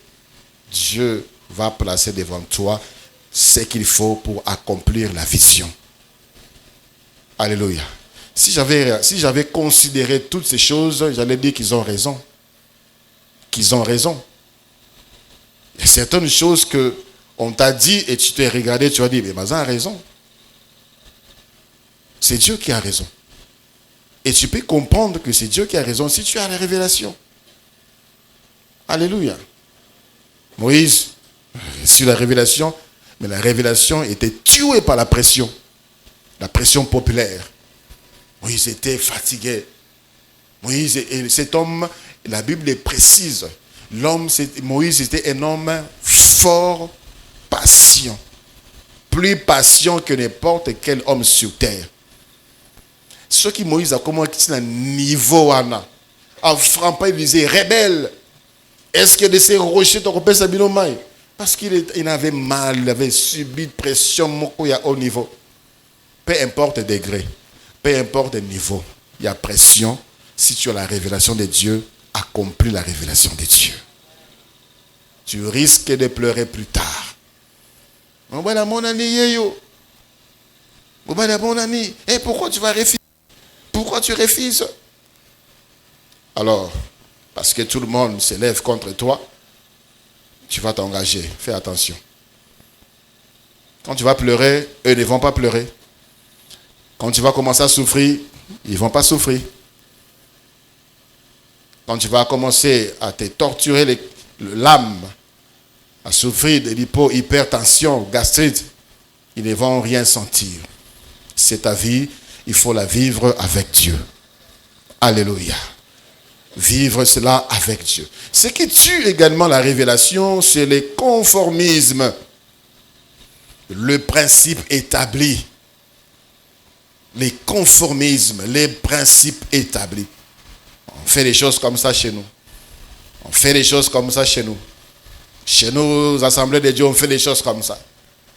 Dieu va placer devant toi ce qu'il faut pour accomplir la vision. Alléluia. Si j'avais considéré toutes ces choses, j'allais dire qu'ils ont raison. Qu'ils ont raison. Il y a certaines choses qu'on t'a dit et tu t'es regardé, tu as dit, mais Mazan a raison. C'est Dieu qui a raison. Et tu peux comprendre que c'est Dieu qui a raison si tu as la révélation. Alléluia. Moïse sur la révélation, mais la révélation était tuée par la pression populaire. Moïse était fatigué. Cet homme, la Bible est précise. Moïse était un homme fort patient. Plus patient que n'importe quel homme sur terre. Ce qui Moïse a commencé à un niveau, en frappant, il disait rebelle. Est-ce que de ces rochers, tu peux s'habiller? Parce qu'il avait mal, il avait subi de pression à haut niveau. Peu importe le degré, peu importe le niveau, il y a pression. Si tu as la révélation de Dieu, accomplis la révélation de Dieu. Tu risques de pleurer plus tard. Mon ami, et pourquoi tu vas refuser? Pourquoi tu refuses? Alors, parce que tout le monde s'élève contre toi, tu vas t'engager. Fais attention. Quand tu vas pleurer, eux ne vont pas pleurer. Quand tu vas commencer à souffrir, ils ne vont pas souffrir. Quand tu vas commencer à te torturer l'âme, à souffrir de l'hypertension, gastrite, ils ne vont rien sentir. C'est ta vie, il faut la vivre avec Dieu. Alléluia. Vivre cela avec Dieu. Ce qui tue également la révélation, c'est le conformisme. Le principe établi. Les conformismes, les principes établis. On fait des choses comme ça chez nous. On fait des choses comme ça chez nous. Chez nous, aux assemblées de Dieu, on fait des choses comme ça.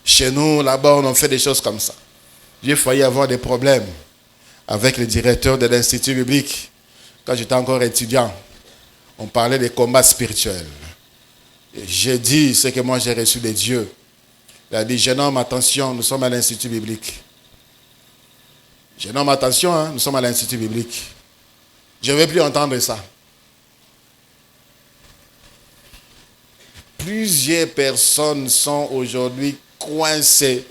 Chez nous, là-bas, on fait des choses comme ça. J'ai failli avoir des problèmes avec le directeur de l'Institut biblique. Quand j'étais encore étudiant, on parlait des combats spirituels. Et j'ai dit ce que moi j'ai reçu de Dieu. Il a dit, jeune homme, attention, nous sommes à l'Institut biblique. Jeune homme, attention, hein, nous sommes à l'Institut biblique. Je ne veux plus entendre ça. Plusieurs personnes sont aujourd'hui coincées,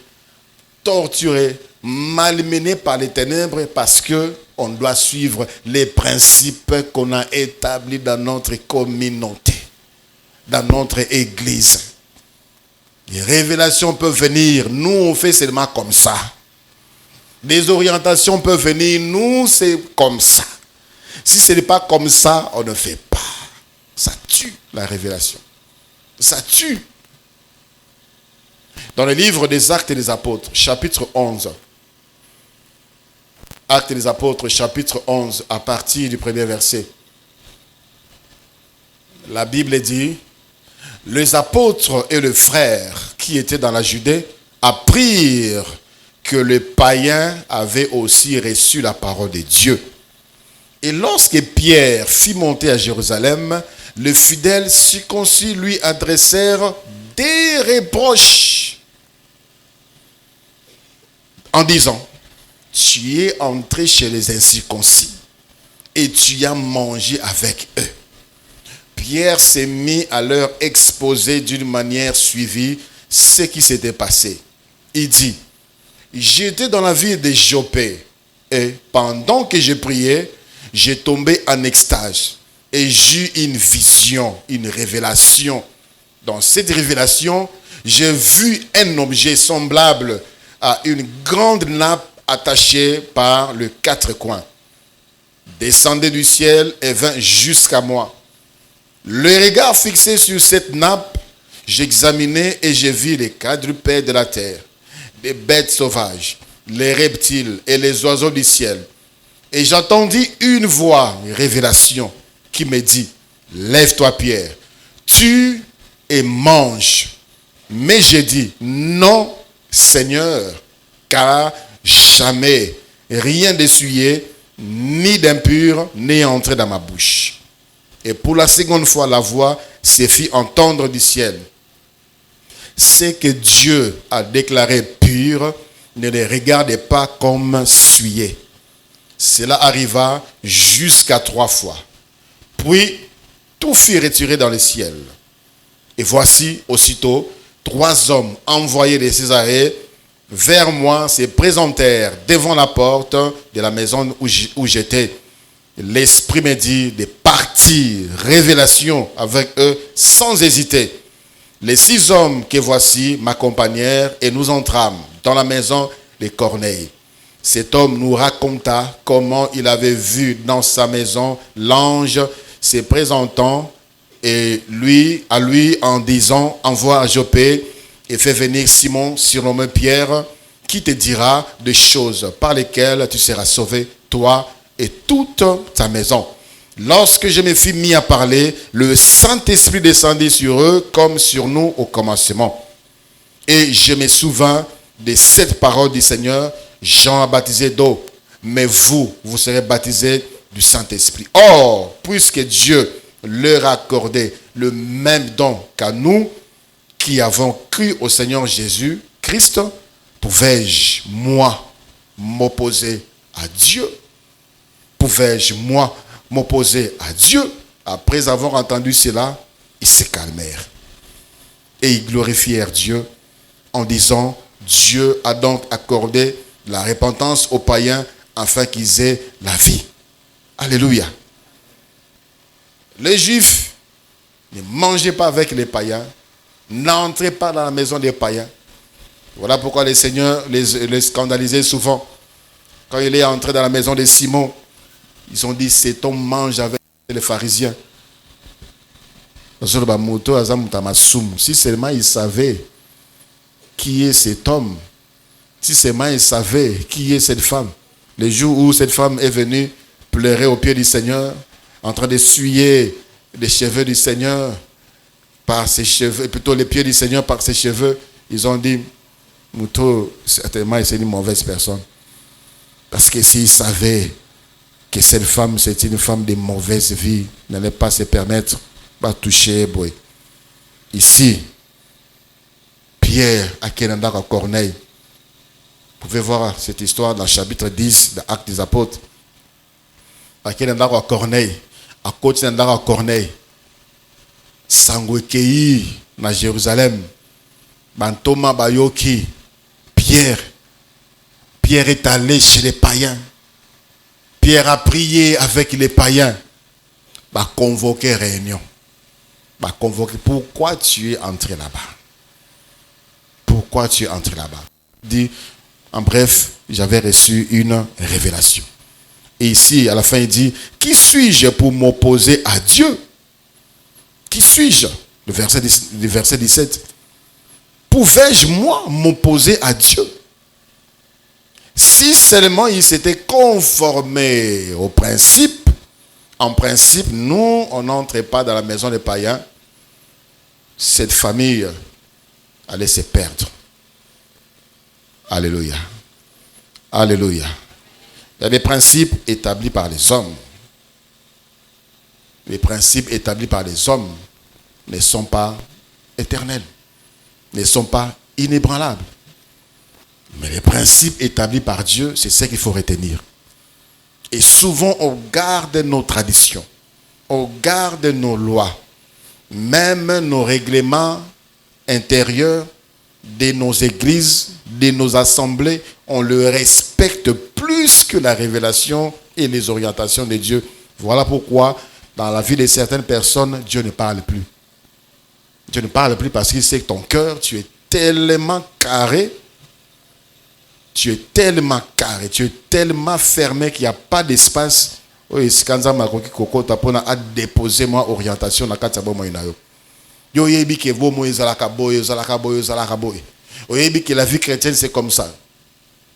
torturées, malmenées par les ténèbres parce qu'on doit suivre les principes qu'on a établis dans notre communauté, dans notre église. Les révélations peuvent venir, nous on fait seulement comme ça. Des orientations peuvent venir, nous c'est comme ça. Si ce n'est pas comme ça, on ne fait pas. Ça tue la révélation. Ça tue. Dans le livre des Actes des Apôtres, chapitre 11. Actes des Apôtres, chapitre 11, à partir du premier verset. La Bible dit, les apôtres et les frères qui étaient dans la Judée apprirent que les païens avaient aussi reçu la parole de Dieu. Et lorsque Pierre fit monter à Jérusalem, les fidèles circoncis lui adressèrent des reproches en disant, tu es entré chez les incirconcis et tu as mangé avec eux. Pierre s'est mis à leur exposer d'une manière suivie ce qui s'était passé. Il dit, j'étais dans la ville de Jopé et pendant que je priais, j'ai tombé en extase et j'ai eu une vision, une révélation. Dans cette révélation, j'ai vu un objet semblable à une grande nappe attachée par les quatre coins. Descendait du ciel et vint jusqu'à moi. Le regard fixé sur cette nappe, j'examinais et j'ai vu les quadrupèdes de la terre, les bêtes sauvages, les reptiles et les oiseaux du ciel. Et j'entendis une voix, une révélation, qui me dit, lève-toi Pierre, tue et mange. Mais j'ai dit, non Seigneur, car jamais rien d'essuyé, ni d'impur, n'est entré dans ma bouche. Et pour la seconde fois, la voix se fit entendre du ciel. Ce que Dieu a déclaré pur, ne les regardez pas comme souillés. Cela arriva jusqu'à 3 fois. Puis, tout fut retiré dans le ciel. Et voici, aussitôt, 3 hommes envoyés de Césarée vers moi se présentèrent devant la porte de la maison où j'étais. L'Esprit me dit de partir, révélation avec eux sans hésiter. Les 6 hommes que voici m'accompagnèrent et nous entrâmes dans la maison de Corneille. Cet homme nous raconta comment il avait vu dans sa maison l'ange se présentant et à lui en disant, envoie à Jopé et fais venir Simon, surnommé Pierre, qui te dira des choses par lesquelles tu seras sauvé, toi et toute ta maison. Lorsque je me fus mis à parler, le Saint-Esprit descendit sur eux comme sur nous au commencement. Et je me souvins de cette parole du Seigneur, Jean a baptisé d'eau, mais vous serez baptisés du Saint-Esprit. Or, puisque Dieu leur a accordé le même don qu'à nous, qui avons cru au Seigneur Jésus-Christ, pouvais-je, moi, m'opposer à Dieu? Pouvais-je, moi, m'opposer à Dieu? Après avoir entendu cela, ils se calmèrent. Et ils glorifièrent Dieu en disant, Dieu a donc accordé la repentance aux païens afin qu'ils aient la vie. Alléluia. Les Juifs ne mangeaient pas avec les païens, n'entraient pas dans la maison des païens. Voilà pourquoi le Seigneur les scandalisait souvent. Quand il est entré dans la maison de Simon, ils ont dit, cet homme mange avec les pharisiens. Si seulement il savait qui est cet homme, si seulement il savait qui est cette femme. Le jour où cette femme est venue pleurer aux pieds du Seigneur, en train d'essuyer les cheveux du Seigneur par ses cheveux, plutôt les pieds du Seigneur par ses cheveux, ils ont dit, Mouto, certainement, c'est une mauvaise personne. Parce que s'il savait que cette femme, c'est une femme de mauvaise vie, n'allait pas se permettre de toucher boy. Ici, Pierre, à Kenanda, à Corneille, Vous pouvez voir cette histoire dans le chapitre 10 de Actes des Apôtres. À qui à Corneille, à côté à Corneille, Sangwekei, à Jérusalem, Bantoma Bayoki, Pierre est allé chez les païens. Pierre a prié avec les païens. Va convoquer réunion. Va convoquer. Pourquoi tu es entré là-bas? Pourquoi tu es entré là-bas? Dit, en bref, j'avais reçu une révélation. Et ici, à la fin, il dit, qui suis-je pour m'opposer à Dieu? Qui suis-je? Le verset 17. Pouvais-je, moi, m'opposer à Dieu? Si seulement il s'était conformé au principe, en principe, nous, on n'entrait pas dans la maison des païens, cette famille allait se perdre. Alléluia. Alléluia. Il y a des principes établis par les hommes. Les principes établis par les hommes ne sont pas éternels, ne sont pas inébranlables. Mais les principes établis par Dieu, c'est ce qu'il faut retenir. Et souvent, on garde nos traditions, on garde nos lois, même nos règlements intérieurs de nos églises, de nos assemblées, on le respecte plus que la révélation et les orientations de Dieu. Voilà pourquoi, dans la vie de certaines personnes, Dieu ne parle plus. Dieu ne parle plus parce qu'il sait que ton cœur, tu es tellement carré, tu es tellement fermé qu'il n'y a pas d'espace. Oui, si kanza makoki koko tapona a déposer moi orientation na kati bo moina yo. Yo yebi ke vo mo ezalaka boy. Oyebi que la vie chrétienne c'est comme ça.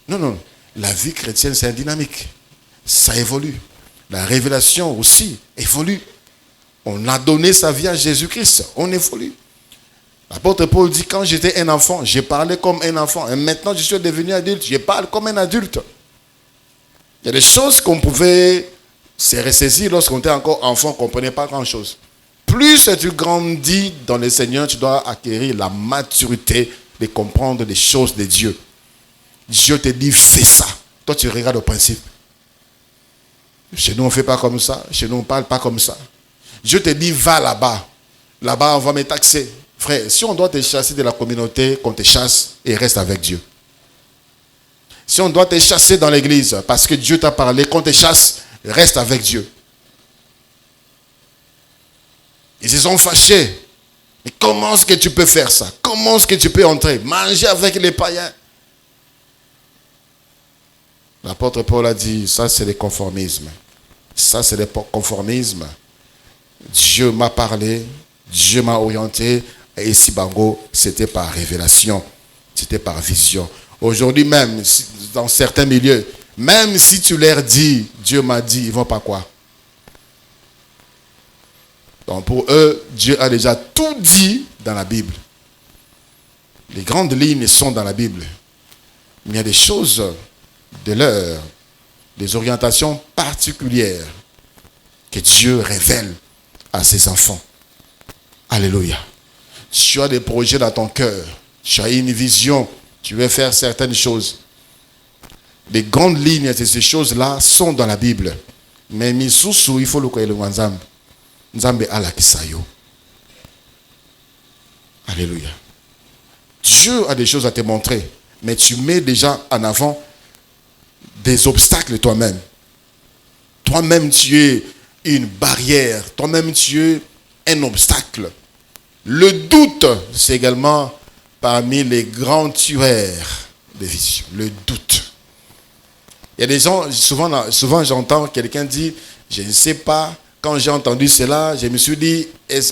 Non, la vie chrétienne c'est dynamique. Ça évolue. La révélation aussi évolue. On a donné sa vie à Jésus-Christ, on évolue. L'apôtre Paul dit, quand j'étais un enfant, j'ai parlé comme un enfant. Et maintenant, je suis devenu adulte, je parle comme un adulte. Il y a des choses qu'on pouvait se ressaisir lorsqu'on était encore enfant, on ne comprenait pas grand-chose. Plus tu grandis dans le Seigneur, tu dois acquérir la maturité de comprendre les choses de Dieu. Dieu te dit, fais ça. Toi, tu regardes au principe. Chez nous, on ne fait pas comme ça. Chez nous, on ne parle pas comme ça. Dieu te dit, va là-bas. Là-bas, on va me taxer. Frère, si on doit te chasser de la communauté, qu'on te chasse et reste avec Dieu. Si on doit te chasser dans l'église parce que Dieu t'a parlé, qu'on te chasse, reste avec Dieu. Ils se sont fâchés. Mais comment est-ce que tu peux faire ça? Comment est-ce que tu peux entrer? Manger avec les païens. L'apôtre Paul a dit, ça c'est le conformisme. Ça c'est le conformisme. Dieu m'a parlé, Dieu m'a orienté. Et ici, Bango, c'était par révélation, c'était par vision. Aujourd'hui même, dans certains milieux, même si tu leur dis, Dieu m'a dit, ils ne vont pas quoi? Donc pour eux, Dieu a déjà tout dit dans la Bible. Les grandes lignes sont dans la Bible. Mais il y a des choses de l'heure, des orientations particulières que Dieu révèle à ses enfants. Alléluia. Tu as des projets dans ton cœur, tu as une vision, tu veux faire certaines choses. Les grandes lignes de ces choses-là sont dans la Bible. Mais misusu, il faut le connaître. Nzambe ala kisayo. Alléluia. Dieu a des choses à te montrer, mais tu mets déjà en avant des obstacles toi-même. Toi-même, tu es une barrière. Toi-même, tu es un obstacle. Le doute, c'est également parmi les grands tueurs de vision. Le doute. Il y a des gens, souvent j'entends quelqu'un dire, je ne sais pas, quand j'ai entendu cela, je me suis dit,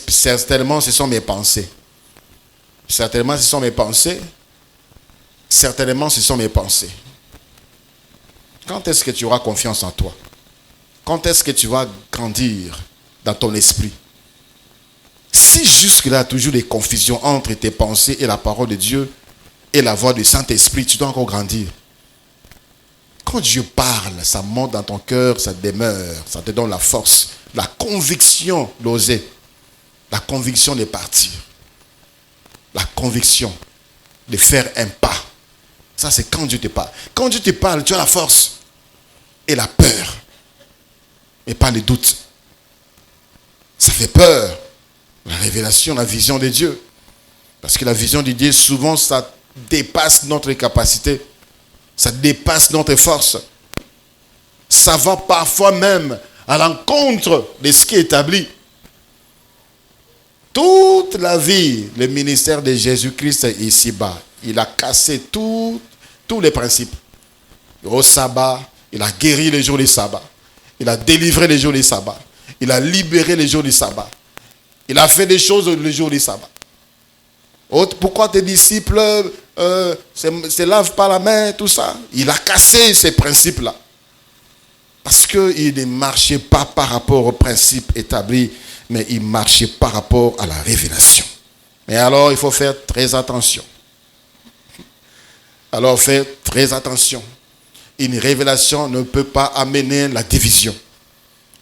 certainement ce sont mes pensées. Certainement ce sont mes pensées. Certainement ce sont mes pensées. Quand est-ce que tu auras confiance en toi? Quand est-ce que tu vas grandir dans ton esprit? Si jusque-là, toujours des confusions entre tes pensées et la parole de Dieu et la voix du Saint-Esprit, tu dois encore grandir. Quand Dieu parle, ça monte dans ton cœur, ça demeure, ça te donne la force, la conviction d'oser, la conviction de partir, la conviction de faire un pas. Ça, c'est quand Dieu te parle. Quand Dieu te parle, tu as la force et la peur, mais pas les doutes. Ça fait peur. La révélation, la vision de Dieu. Parce que la vision de Dieu, souvent, ça dépasse notre capacité. Ça dépasse notre force. Ça va parfois même à l'encontre de ce qui est établi. Toute la vie, le ministère de Jésus-Christ ici-bas, il a cassé tous les principes. Au sabbat, il a guéri les jours du sabbat. Il a délivré les jours du sabbat. Il a libéré les jours du sabbat. Il a fait des choses le jour du sabbat. Pourquoi tes disciples se lavent pas la main, tout ça? Il a cassé ces principes-là. Parce qu'il ne marchait pas par rapport aux principes établis, mais il marchait par rapport à la révélation. Mais alors, il faut faire très attention. Alors, faites très attention. Une révélation ne peut pas amener la division.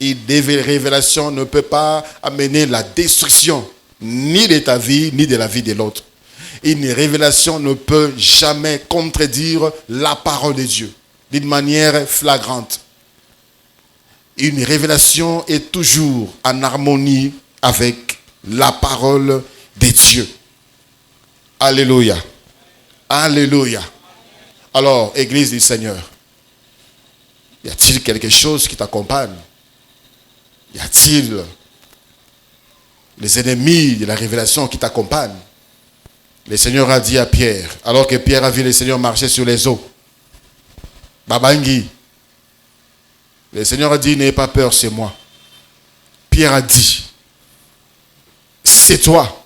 Une révélation ne peut pas amener la destruction, ni de ta vie, ni de la vie de l'autre. Une révélation ne peut jamais contredire la parole de Dieu d'une manière flagrante. Une révélation est toujours en harmonie avec la parole de Dieu. Alléluia. Alléluia. Alors, Église du Seigneur, y a-t-il quelque chose qui t'accompagne? Y a-t-il les ennemis de la révélation qui t'accompagnent? Le Seigneur a dit à Pierre, alors que Pierre a vu le Seigneur marcher sur les eaux, Babangi, le Seigneur a dit, n'ayez pas peur, c'est moi. Pierre a dit, c'est toi.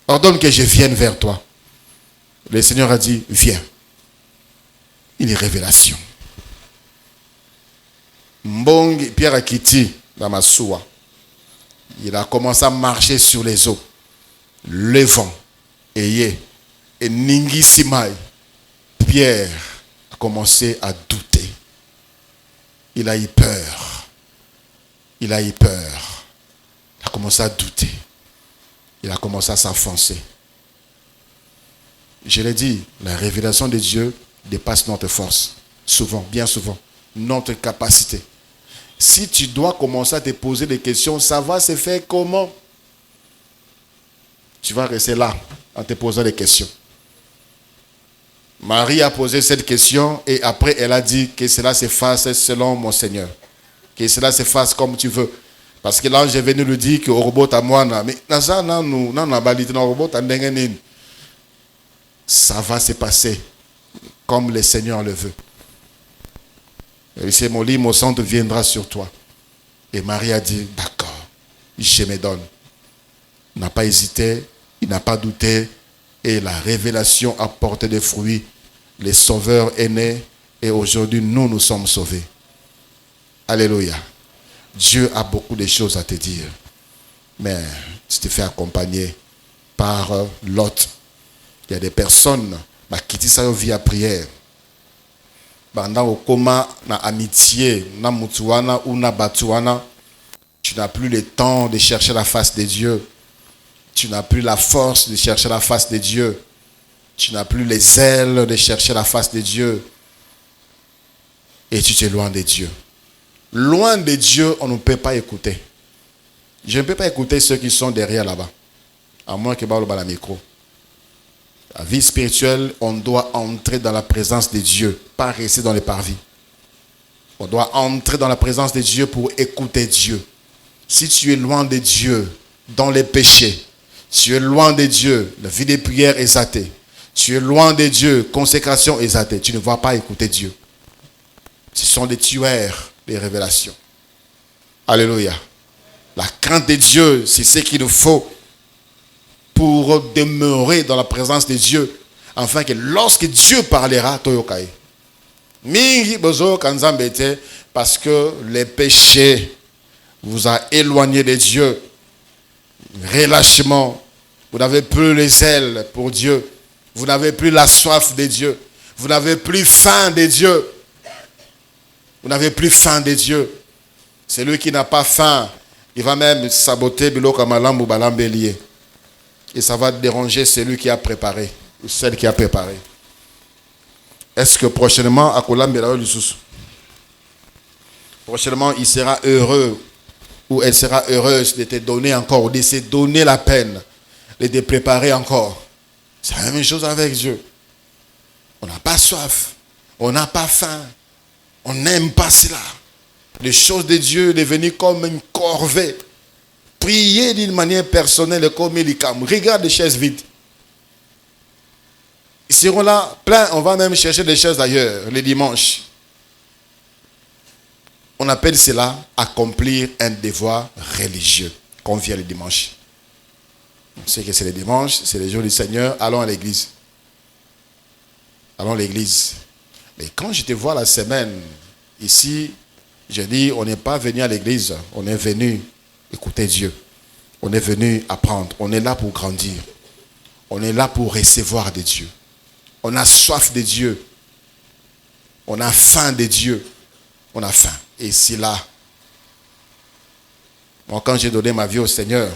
Ordonne que je vienne vers toi. Le Seigneur a dit, viens. Une révélation. Mbong, Pierre a quitté dans ma soie. Il a commencé à marcher sur les eaux. Le vent, et Ningi Simai. Pierre a commencé à douter. Il a eu peur. Il a eu peur. Il a commencé à douter. Il a commencé à s'enfoncer. Je l'ai dit, la révélation de Dieu dépasse notre force. Souvent, bien souvent. Notre capacité. Si tu dois commencer à te poser des questions, ça va se faire comment? Tu vas rester là en te posant des questions. Marie a posé cette question et après elle a dit que cela se fasse selon mon Seigneur. Que cela se fasse comme tu veux. Parce que l'ange est venu lui dire que au robot à moi, mais ça va se passer comme le Seigneur le veut. Et c'est mon lit, mon sang viendra sur toi. Et Marie a dit, d'accord, je me donne. Il n'a pas hésité, il n'a pas douté. Et la révélation a porté des fruits. Le Sauveur est né. Et aujourd'hui, nous sommes sauvés. Alléluia. Dieu a beaucoup de choses à te dire. Mais tu te fais accompagner par l'autre. Il y a des personnes qui disent ça via prière. Pendant au coma, na amitié, na mutuana ou na batuana, tu n'as plus le temps de chercher la face de Dieu. Tu n'as plus la force de chercher la face de Dieu. Tu n'as plus les ailes de chercher la face de Dieu. Et tu te loin de Dieu. Loin de Dieu, on ne peut pas écouter. Je ne peux pas écouter ceux qui sont derrière là-bas. À moins que parle la micro. La vie spirituelle, on doit entrer dans la présence de Dieu, pas rester dans les parvis. On doit entrer dans la présence de Dieu pour écouter Dieu. Si tu es loin de Dieu, dans les péchés, tu es loin de Dieu, la vie de prière est athée. Tu es loin de Dieu, consécration est athée. Tu ne vas pas écouter Dieu. Ce sont des tueurs des révélations. Alléluia. La crainte de Dieu, c'est ce qu'il nous faut pour demeurer dans la présence de Dieu, afin que lorsque Dieu parlera, toyokai. Mingi bozo kanzambete, parce que les péchés vous a éloigné de Dieu. Relâchement, vous n'avez plus les ailes pour Dieu, vous n'avez plus la soif de Dieu, vous n'avez plus faim de Dieu. Vous n'avez plus faim de Dieu. Celui qui n'a pas faim, il va même saboter biloko malambu balambelier. Et ça va déranger celui qui a préparé, ou celle qui a préparé. Est-ce que prochainement, à Kolambela Lususu, prochainement, il sera heureux ou elle sera heureuse de te donner encore, de se donner la peine, de te préparer encore. C'est la même chose avec Dieu. On n'a pas soif, on n'a pas faim, on n'aime pas cela. Les choses de Dieu devenues comme une corvée. Prier d'une manière personnelle comme Elikam. Regarde les chaises vides. Ils seront là plein, on va même chercher des chaises ailleurs, les dimanches. On appelle cela accomplir un devoir religieux qu'on vient le dimanche. On sait que c'est le dimanche, c'est le jour du Seigneur, allons à l'église. Allons à l'église. Mais quand je te vois la semaine, ici, je dis, on n'est pas venu à l'église, on est venu écouter Dieu. On est venu apprendre, on est là pour grandir. On est là pour recevoir de Dieu. On a soif de Dieu. On a faim de Dieu. On a faim. Et c'est là. Moi, quand j'ai donné ma vie au Seigneur,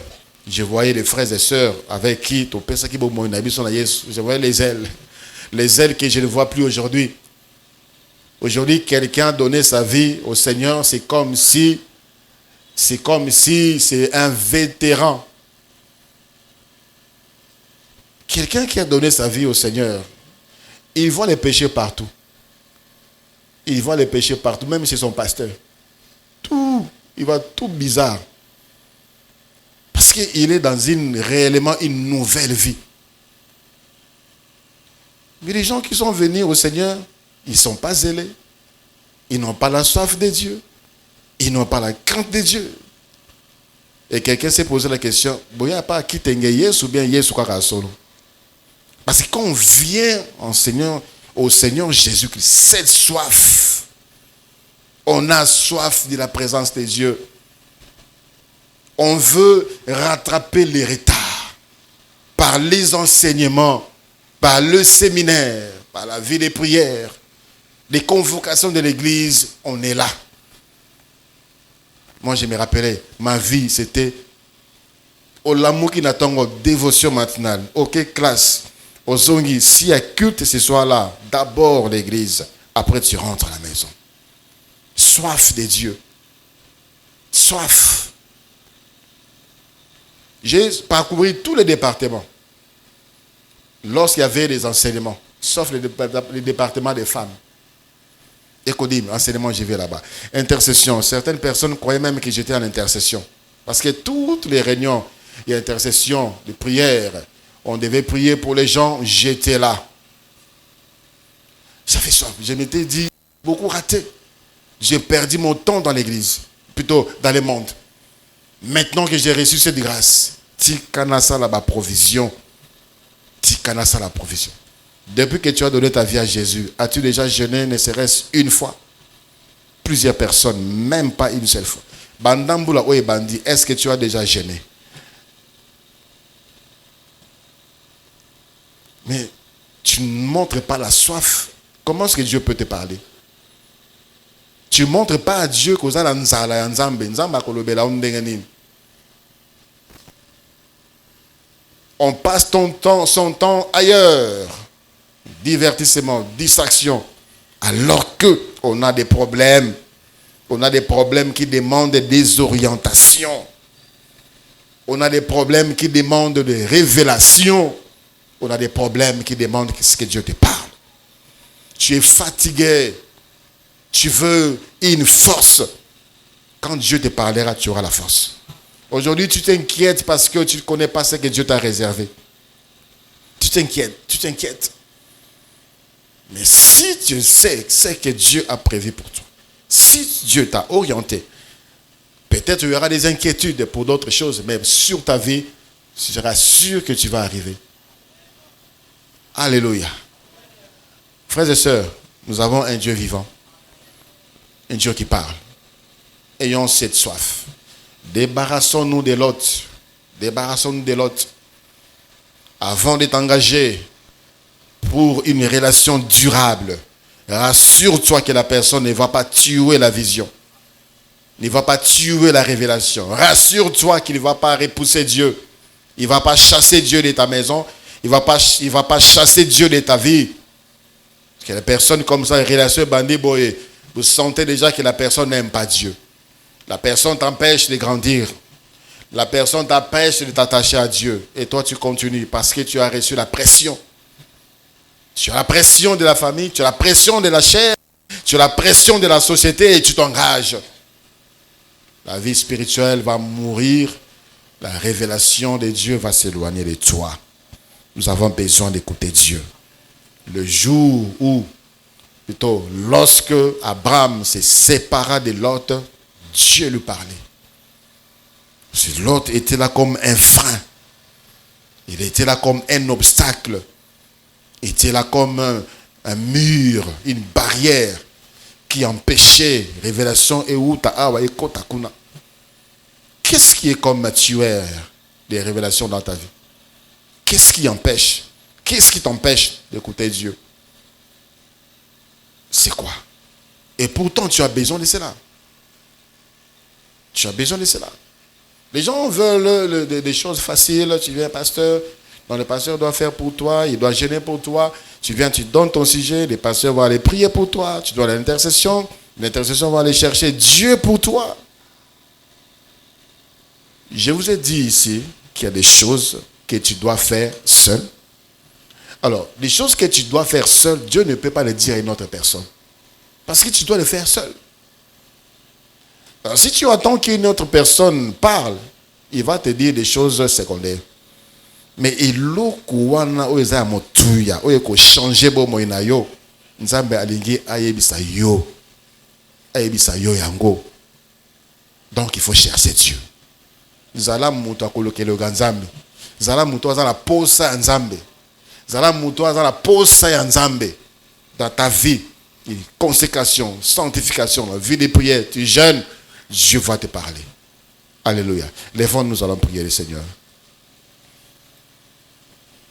je voyais les frères et sœurs avec qui, je voyais les ailes. Les ailes que je ne vois plus aujourd'hui. Aujourd'hui, quelqu'un a donné sa vie au Seigneur, c'est comme si c'est un vétéran. Quelqu'un qui a donné sa vie au Seigneur, il voit les péchés partout. Il voit les péchés partout, même chez son pasteur. Tout, il voit tout bizarre. Parce qu'il est dans réellement une nouvelle vie. Mais les gens qui sont venus au Seigneur, ils ne sont pas zélés. Ils n'ont pas la soif de Dieu. Ils n'ont pas la crainte de Dieu. Et quelqu'un s'est posé la question, il n'y a pas qui t'engaye ou bien Yesu solo. Parce que quand on vient au Seigneur Jésus-Christ, cette soif, on a soif de la présence de Dieu. On veut rattraper les retards par les enseignements, par le séminaire, par la vie des prières, les convocations de l'église, on est là. Moi, je me rappelais, ma vie, c'était au l'amour qui n'attend dévotion matinale. Ok, classe. Au zongi, s'il y a culte ce soir-là, d'abord l'église, après tu rentres à la maison. Soif de Dieu. Soif. J'ai parcouru tous les départements. Lorsqu'il y avait des enseignements, sauf les départements des femmes. Écodim, enseignement, j'y vais là-bas. Intercession. Certaines personnes croyaient même que j'étais en intercession. Parce que toutes les réunions et intercessions, de prières, on devait prier pour les gens, j'étais là. J'avais soif. Je m'étais dit, beaucoup raté. J'ai perdu mon temps dans l'église, plutôt dans le monde. Maintenant que j'ai reçu cette grâce, Tikanasa la provision. Tikanasa la provision. Depuis que tu as donné ta vie à Jésus, as-tu déjà jeûné ne serait-ce une fois? Plusieurs personnes, même pas une seule fois. Bandambula Oye Bandi, est-ce que tu as déjà jeûné? Mais tu ne montres pas la soif. Comment est-ce que Dieu peut te parler? Tu ne montres pas à Dieu que on passe son temps ailleurs. Divertissement, distraction. Alors qu'on a des problèmes. On a des problèmes qui demandent des orientations. On a des problèmes qui demandent des révélations. On a des problèmes qui demandent ce que Dieu te parle. Tu es fatigué. Tu veux une force. Quand Dieu te parlera, tu auras la force. Aujourd'hui, tu t'inquiètes parce que tu ne connais pas ce que Dieu t'a réservé. Tu t'inquiètes. Mais si tu sais ce que Dieu a prévu pour toi, si Dieu t'a orienté, peut-être il y aura des inquiétudes pour d'autres choses, mais sur ta vie, tu seras sûr que tu vas arriver. Alléluia. Frères et sœurs, nous avons un Dieu vivant, un Dieu qui parle. Ayons cette soif. Débarrassons-nous de l'autre. Débarrassons-nous de l'autre. Avant d'être engagé pour une relation durable, rassure-toi que la personne ne va pas tuer la vision. Ne va pas tuer la révélation. Rassure-toi qu'il ne va pas repousser Dieu. Il ne va pas chasser Dieu de ta maison. Il ne va pas chasser Dieu de ta vie. Que la personne comme ça, relation bandit, vous sentez déjà que la personne n'aime pas Dieu. La personne t'empêche de grandir. La personne t'empêche de t'attacher à Dieu. Et toi, tu continues parce que tu as reçu la pression. Tu as la pression de la famille, tu as la pression de la chair, tu as la pression de la société et tu t'engages. La vie spirituelle va mourir. La révélation de Dieu va s'éloigner de toi. Nous avons besoin d'écouter Dieu. Le jour où, plutôt, lorsque Abraham se sépara de Lot, Dieu lui parlait. Lot était là comme un frein. Il était là comme un obstacle. Il était là comme un mur, une barrière qui empêchait révélation et où Qu'est-ce qui est comme tueur des révélations dans ta vie? Qu'est-ce qui empêche? Qu'est-ce qui t'empêche d'écouter Dieu? C'est quoi? Et pourtant, tu as besoin de cela. Tu as besoin de cela. Les gens veulent des choses faciles. Tu viens, pasteur. Le pasteur doit faire pour toi. Il doit gêner pour toi. Tu viens, tu donnes ton sujet. Les pasteurs vont aller prier pour toi. Tu dois l'intercession. L'intercession va aller chercher Dieu pour toi. Je vous ai dit ici qu'il y a des choses que tu dois faire seul. Alors, les choses que tu dois faire seul, Dieu ne peut pas les dire à une autre personne. Parce que tu dois le faire seul. Alors, si tu attends qu'une autre personne parle, il va te dire des choses secondaires. Mais il wana oza motuya oyeko changer bo moina yo nzambe alingi ayebisa yo yango. Donc il faut chercher Dieu. Zala muto akolokelo ganzambe. Zala muto azala posa nzambe. Zala muto azala posa ya nzambe dans ta vie. Consécration, sanctification, la vie de prière, tu jeûnes, Dieu va te parler. Alléluia. Lèvons-nous, nous allons prier le Seigneur.